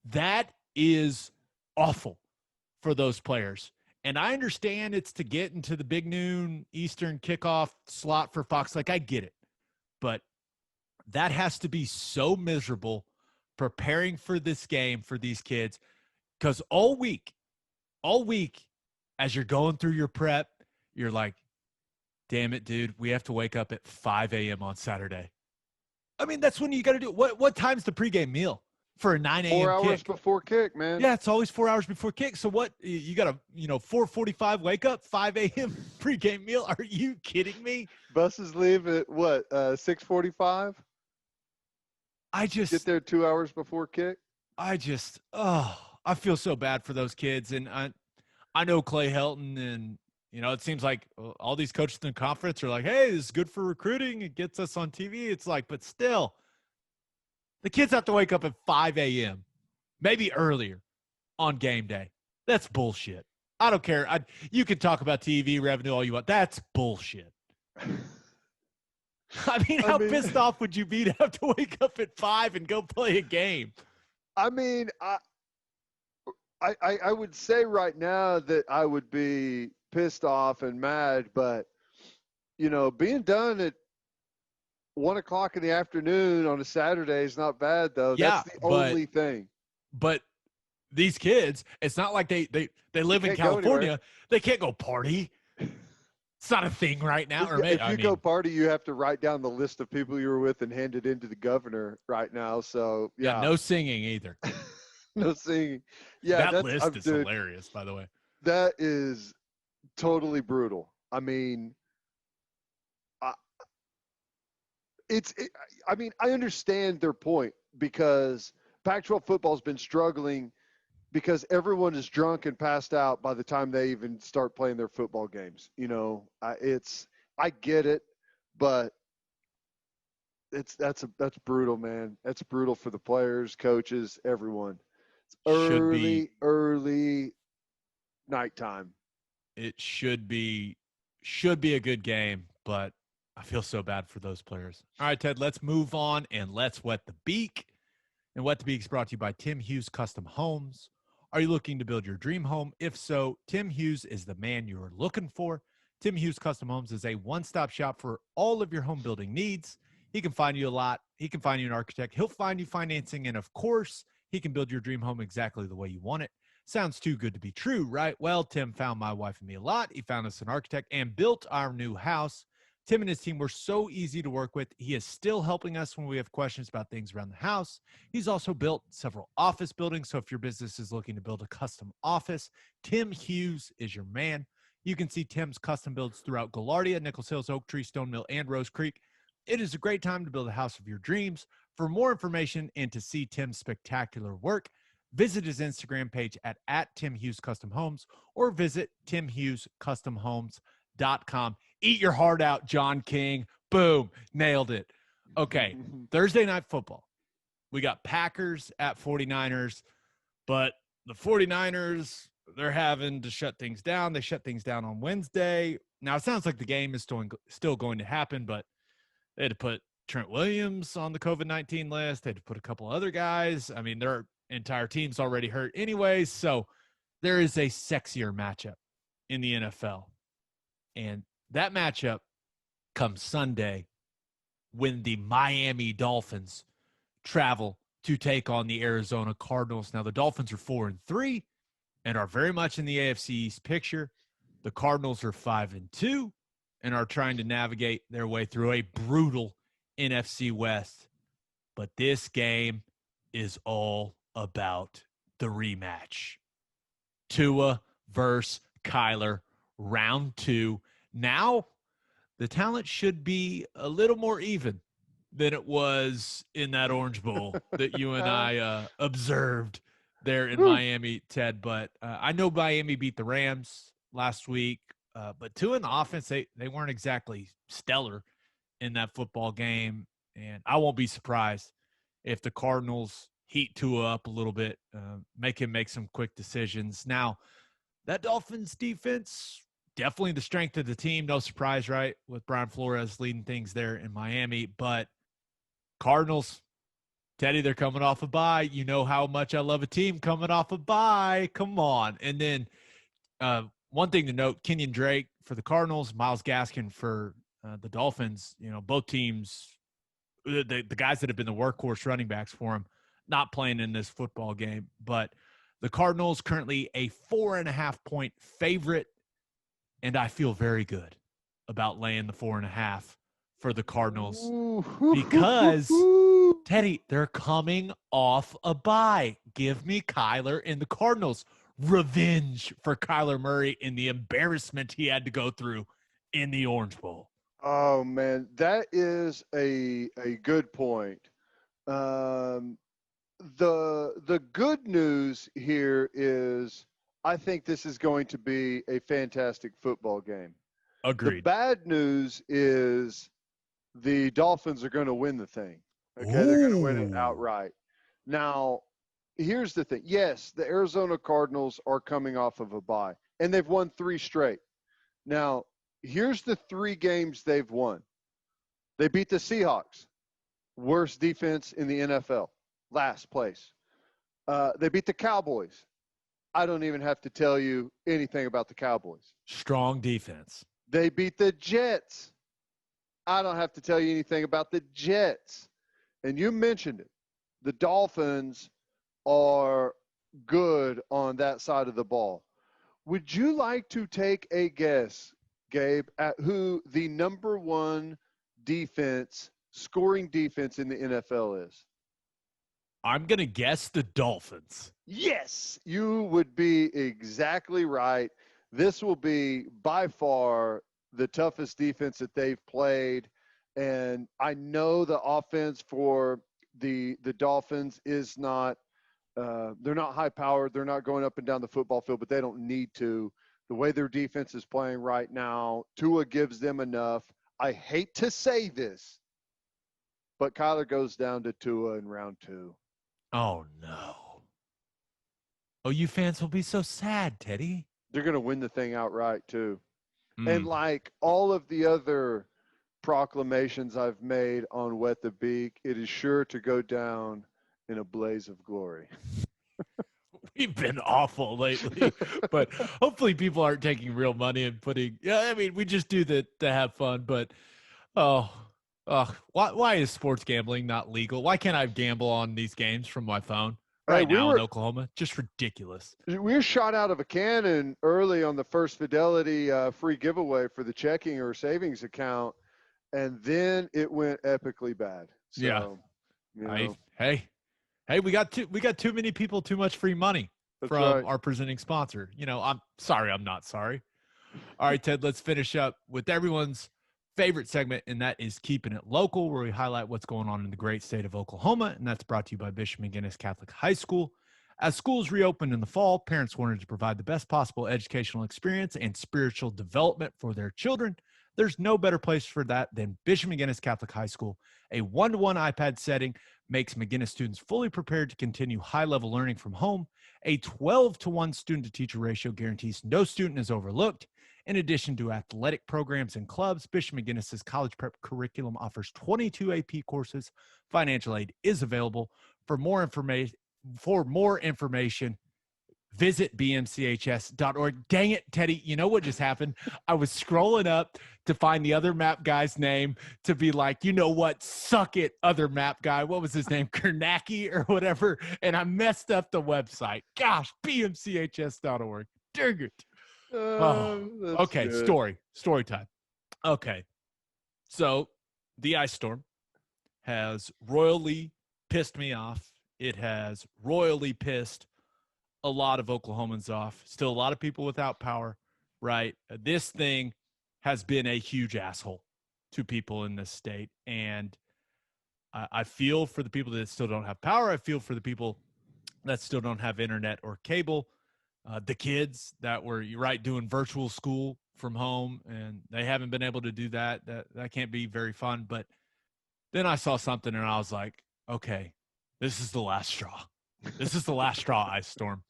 That is awful for those players. And I understand it's to get into the big noon Eastern kickoff slot for Fox. Like, I get it. But that has to be so miserable preparing for this game for these kids. Because all week, as you're going through your prep, you're like, damn it, dude, we have to wake up at 5 a.m. on Saturday. I mean, that's when you got to do it. What time's the pregame meal for a 9 a.m. 4 hours kick? before kick, man. Yeah, it's always 4 hours before kick. So what? You got a 4:45 wake up, 5 a.m. pregame meal? Are you kidding me? Buses leave at what? 6:45. Get there 2 hours before kick. I feel so bad for those kids, and I know Clay Helton, and it seems like all these coaches in the conference are like, hey, this is good for recruiting. It gets us on TV. It's like, but still, the kids have to wake up at 5 a.m., maybe earlier on game day. That's bullshit. I don't care. You can talk about TV revenue all you want. That's bullshit. I mean, how pissed off would you be to have to wake up at 5 and go play a game? I mean, I would say right now that I would be pissed off and mad, but being done at 1 o'clock in the afternoon on a Saturday is not bad, though. Yeah, that's the only thing. But these kids, it's not like they live in California. They can't go party. It's not a thing right now. If you go party, you have to write down the list of people you were with and hand it in to the governor right now. So, yeah. No singing either. No singing. Yeah, that list is hilarious, by the way. That is totally brutal. I mean, I understand their point because Pac-12 football has been struggling because everyone is drunk and passed out by the time they even start playing their football games. I get it, but that's brutal, man. That's brutal for the players, coaches, everyone. It's early nighttime. It should be a good game, but I feel so bad for those players. All right, Ted, let's move on and let's wet the beak. And Wet the Beak is brought to you by Tim Hughes Custom Homes. Are you looking to build your dream home? If so, Tim Hughes is the man you are looking for. Tim Hughes Custom Homes is a one-stop shop for all of your home building needs. He can find you a lot. He can find you an architect. He'll find you financing. And, of course, he can build your dream home exactly the way you want it. Sounds too good to be true, right? Well, Tim found my wife and me a lot. He found us an architect and built our new house. Tim and his team were so easy to work with. He is still helping us when we have questions about things around the house. He's also built several office buildings. So if your business is looking to build a custom office, Tim Hughes is your man. You can see Tim's custom builds throughout Gaillardia, Nichols Hills, Oak Tree, Stone Mill, and Rose Creek. It is a great time to build a house of your dreams. For more information and to see Tim's spectacular work, visit his Instagram page at Tim Hughes Custom Homes or visit timhughescustomhomes.com. Eat your heart out, John King. Boom. Nailed it. Okay. Thursday night football. We got Packers at 49ers, but the 49ers, they're having to shut things down. They shut things down on Wednesday. Now, it sounds like the game is still going to happen, but they had to put Trent Williams on the COVID-19 list. They had to put a couple other guys. I mean, their entire team's already hurt anyways. So there is a sexier matchup in the NFL. And that matchup comes Sunday when the Miami Dolphins travel to take on the Arizona Cardinals. Now, the Dolphins are 4-3 and are very much in the AFC East picture. The Cardinals are 5-2 and are trying to navigate their way through a brutal NFC West. But this game is all about the rematch. Tua versus Kyler, round 2. Now, the talent should be a little more even than it was in that Orange Bowl that you and I observed there in Miami, Ted. But I know Miami beat the Rams last week, but Tua in the offense, they weren't exactly stellar in that football game. And I won't be surprised if the Cardinals heat Tua up a little bit, make him make some quick decisions. Now, that Dolphins defense, definitely the strength of the team. No surprise, right, with Brian Flores leading things there in Miami. But Cardinals, Teddy, they're coming off a bye. You know how much I love a team coming off a bye. Come on. And then one thing to note, Kenyon Drake for the Cardinals, Myles Gaskin for the Dolphins. Both teams, the guys that have been the workhorse running backs for them, not playing in this football game. But the Cardinals currently a 4.5-point favorite. And I feel very good about laying the 4.5 for the Cardinals Ooh. because, Teddy, they're coming off a bye. Give me Kyler and the Cardinals. Revenge for Kyler Murray and the embarrassment he had to go through in the Orange Bowl. Oh, man, that is a good point. The good news here is I think this is going to be a fantastic football game. Agreed. The bad news is the Dolphins are going to win the thing. Okay, they're going to win it outright. Now, here's the thing. Yes, the Arizona Cardinals are coming off of a bye, and they've won 3 straight. Now, here's the 3 games they've won. They beat the Seahawks, worst defense in the NFL, last place. They beat the Cowboys. I don't even have to tell you anything about the Cowboys. Strong defense. They beat the Jets. I don't have to tell you anything about the Jets. And you mentioned it. The Dolphins are good on that side of the ball. Would you like to take a guess, Gabe, at who the number 1 scoring defense in the NFL is? I'm going to guess the Dolphins. Yes, you would be exactly right. This will be by far the toughest defense that they've played. And I know the offense for the Dolphins is not they're not high powered. They're not going up and down the football field, but they don't need to. The way their defense is playing right now, Tua gives them enough. I hate to say this, but Kyler goes down to Tua in round 2. Oh, no. OU fans will be so sad, Teddy. They're going to win the thing outright, too. And like all of the other proclamations I've made on Wet the Beak, it is sure to go down in a blaze of glory. We've been awful lately, but hopefully people aren't taking real money and putting, we just do that to have fun, but why is sports gambling not legal? Why can't I gamble on these games from my phone right now in Oklahoma? Just ridiculous. We were shot out of a cannon early on the First Fidelity free giveaway for the checking or savings account, and then it went epically bad. So, yeah. You know. Hey, we got too many people, too much free money from our presenting sponsor. I'm sorry. I'm not sorry. All right, Ted, let's finish up with everyone's favorite segment, and that is Keeping It Local, where we highlight what's going on in the great state of Oklahoma, and that's brought to you by Bishop McGuinness Catholic High School. As schools reopened in the fall, parents wanted to provide the best possible educational experience and spiritual development for their children. There's no better place for that than Bishop McGuinness Catholic High School. A 1-to-1 iPad setting makes McGuinness students fully prepared to continue high-level learning from home. A 12-to-1 student-to-teacher ratio guarantees no student is overlooked. In addition to athletic programs and clubs, Bishop McGuinness's college prep curriculum offers 22 AP courses. Financial aid is available. For more information, visit bmchs.org. Dang it, Teddy. You know what just happened? I was scrolling up to find the other map guy's name to be like, you know what? Suck it, other map guy. What was his name? Kernacki or whatever. And I messed up the website. Gosh, bmchs.org. Dang it. Okay. Good. Story time. Okay. So the ice storm has royally pissed me off. It has royally pissed a lot of Oklahomans off. Still a lot of people without power, right? This thing has been a huge asshole to people in this state. And I feel for the people that still don't have power. I feel for the people that still don't have internet or cable. The kids that were doing virtual school from home, and they haven't been able to do that. That can't be very fun. But then I saw something and I was like, okay, this is the last straw. This is the last straw, ice storm.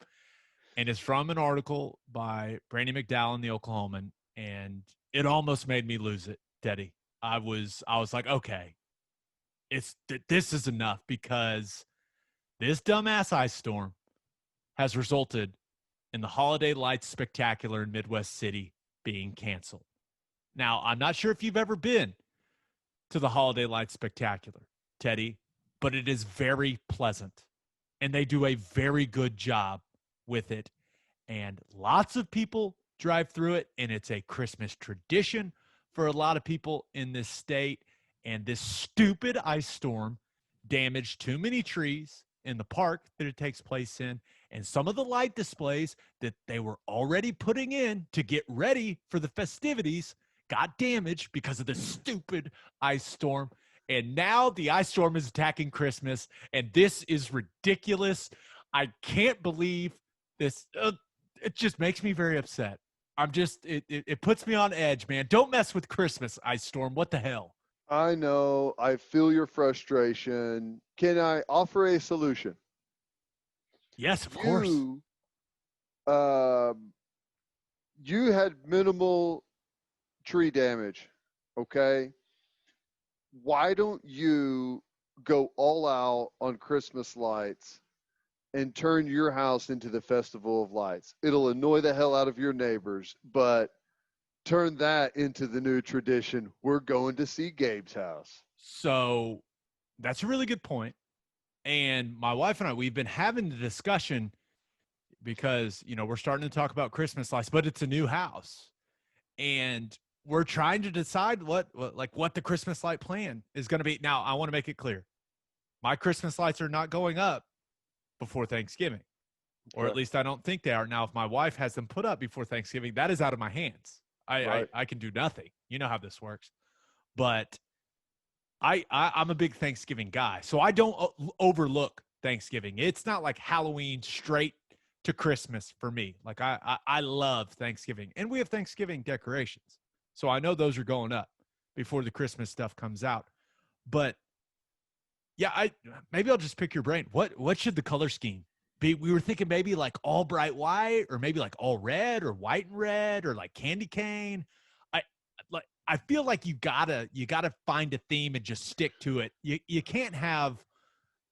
And it's from an article by Brandy McDowell in the Oklahoman, and it almost made me lose it, Teddy. I was like, okay, this is enough, because this dumbass ice storm has resulted in the Holiday Lights Spectacular in Midwest City being canceled. Now, I'm not sure if you've ever been to the Holiday Lights Spectacular, Teddy, but it is very pleasant, and they do a very good job with it. And lots of people drive through it, and it's a Christmas tradition for a lot of people in this state. and this stupid ice storm damaged too many trees in the park that it takes place in, and some of the light displays that they were already putting in to get ready for the festivities got damaged because of the stupid ice storm. And now the ice storm is attacking Christmas, and this is ridiculous. I can't believe this. It just makes me very upset. It puts me on edge, man. Don't mess with Christmas, ice storm. What the hell? I know. I feel your frustration. Can I offer a solution? Yes, of course. You had minimal tree damage, okay? Why don't you go all out on Christmas lights and turn your house into the Festival of Lights? It'll annoy the hell out of your neighbors, but turn that into the new tradition. We're going to see Gabe's house. So that's a really good point. And my wife and I, we've been having the discussion because, we're starting to talk about Christmas lights, but it's a new house. And we're trying to decide what the Christmas light plan is going to be. Now, I want to make it clear. My Christmas lights are not going up before Thanksgiving, or at least I don't think they are. Now, if my wife has them put up before Thanksgiving, that is out of my hands. I can do nothing. You know how this works. But I'm a big Thanksgiving guy, so I don't overlook Thanksgiving. It's not like Halloween straight to Christmas for me. Like I love Thanksgiving, and we have Thanksgiving decorations. So I know those are going up before the Christmas stuff comes out. But yeah, maybe I'll just pick your brain. What should the color scheme be? We were thinking maybe like all bright white, or maybe like all red, or white and red, or like candy cane. I feel like you gotta find a theme and just stick to it. You can't have.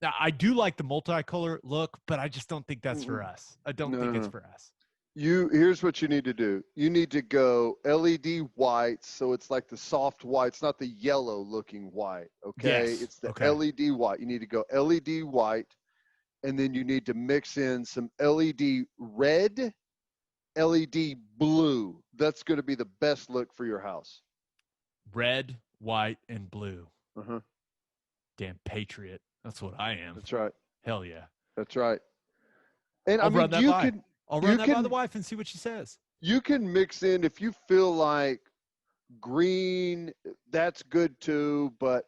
Now, I do like the multicolor look, but I just don't think that's for us. I don't think it's for us. Here's what you need to do. You need to go LED white, so it's like the soft white. It's not the yellow looking white, okay? Yes. It's the Okay. LED white. You need to go LED white, and then you need to mix in some LED red, LED blue. That's going to be the best look for your house. Red, white, and blue. Uh-huh. Damn patriot. That's what I am. That's right. Hell yeah. That's right. And I'll run that by. I'll run that by can- the wife and see what she says. You can mix in, if you feel like green, that's good too, but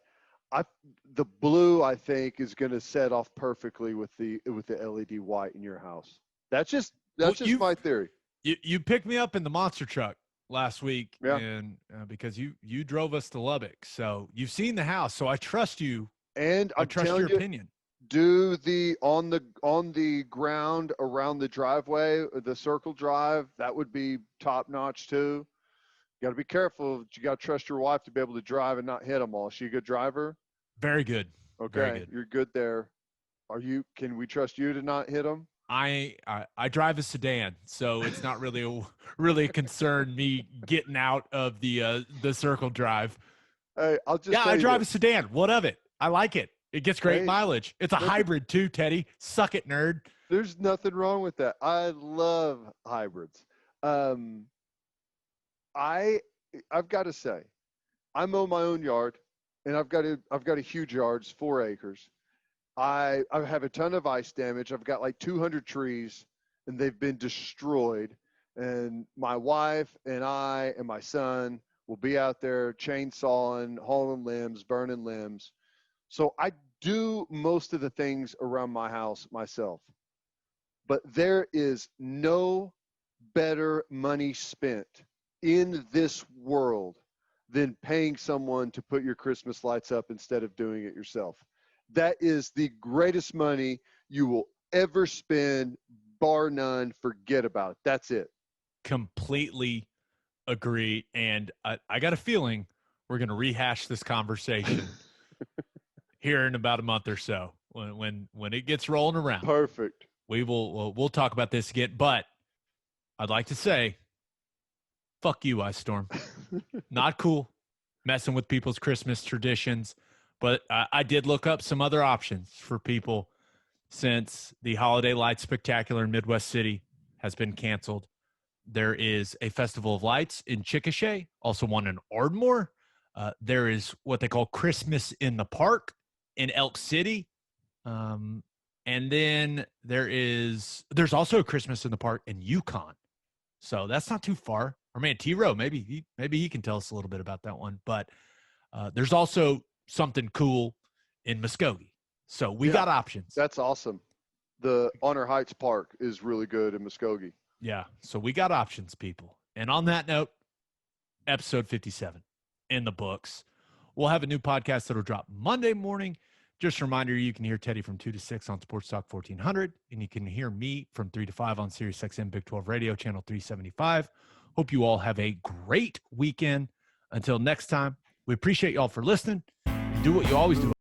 the blue, I think, is going to set off perfectly with the LED white in your house. That's just my theory. You picked me up in the monster truck last week, Yeah. and because you drove us to Lubbock, so you've seen the house, so I trust you. And I trust your opinion. Do the on the ground around the driveway, the circle drive. That would be top notch too. You got to be careful. You got to trust your wife to be able to drive and not hit them all. Is she a good driver? Very good. Okay, Very good. You're good there. Can we trust you to not hit them? I drive a sedan, so it's not really a concern me getting out of the circle drive. Hey, I'll just I drive this. a sedan. What of it? I like it. It gets great mileage. It's a hybrid too, Teddy. Suck it, nerd. There's nothing wrong with that. I love hybrids. I've got to say, I mow my own yard, and I've got a huge yard. It's 4 acres. I have a ton of ice damage. I've got like 200 trees, and they've been destroyed. And my wife and I and my son will be out there chainsawing, hauling limbs, burning limbs. So I do most of the things around my house myself. But there is no better money spent in this world than paying someone to put your Christmas lights up instead of doing it yourself. That is the greatest money you will ever spend, bar none. Forget about it. That's it. Completely agree. And I got a feeling we're going to rehash this conversation here in about a month or so when it gets rolling around. Perfect. We'll talk about this again. But I'd like to say, fuck you, Ice Storm. Not cool. Messing with people's Christmas traditions. But I did look up some other options for people since the Holiday Lights Spectacular in Midwest City has been canceled. There is a Festival of Lights in Chickasha, also one in Ardmore. There is what they call Christmas in the Park in Elk City. And then there's also a Christmas in the Park in Yukon. So that's not too far. Or man, T-Row, maybe he can tell us a little bit about that one. But there's also something cool in Muskogee. So we got options. That's awesome. The Honor Heights Park is really good in Muskogee. Yeah. So we got options, people. And on that note, episode 57 in the books. We'll have a new podcast that'll drop Monday morning. Just a reminder, you can hear Teddy from 2 to 6 on Sports Talk 1400, and you can hear me from 3 to 5 on Sirius XM Big 12 Radio, channel 375. Hope you all have a great weekend. Until next time, we appreciate y'all for listening. Do what you always do.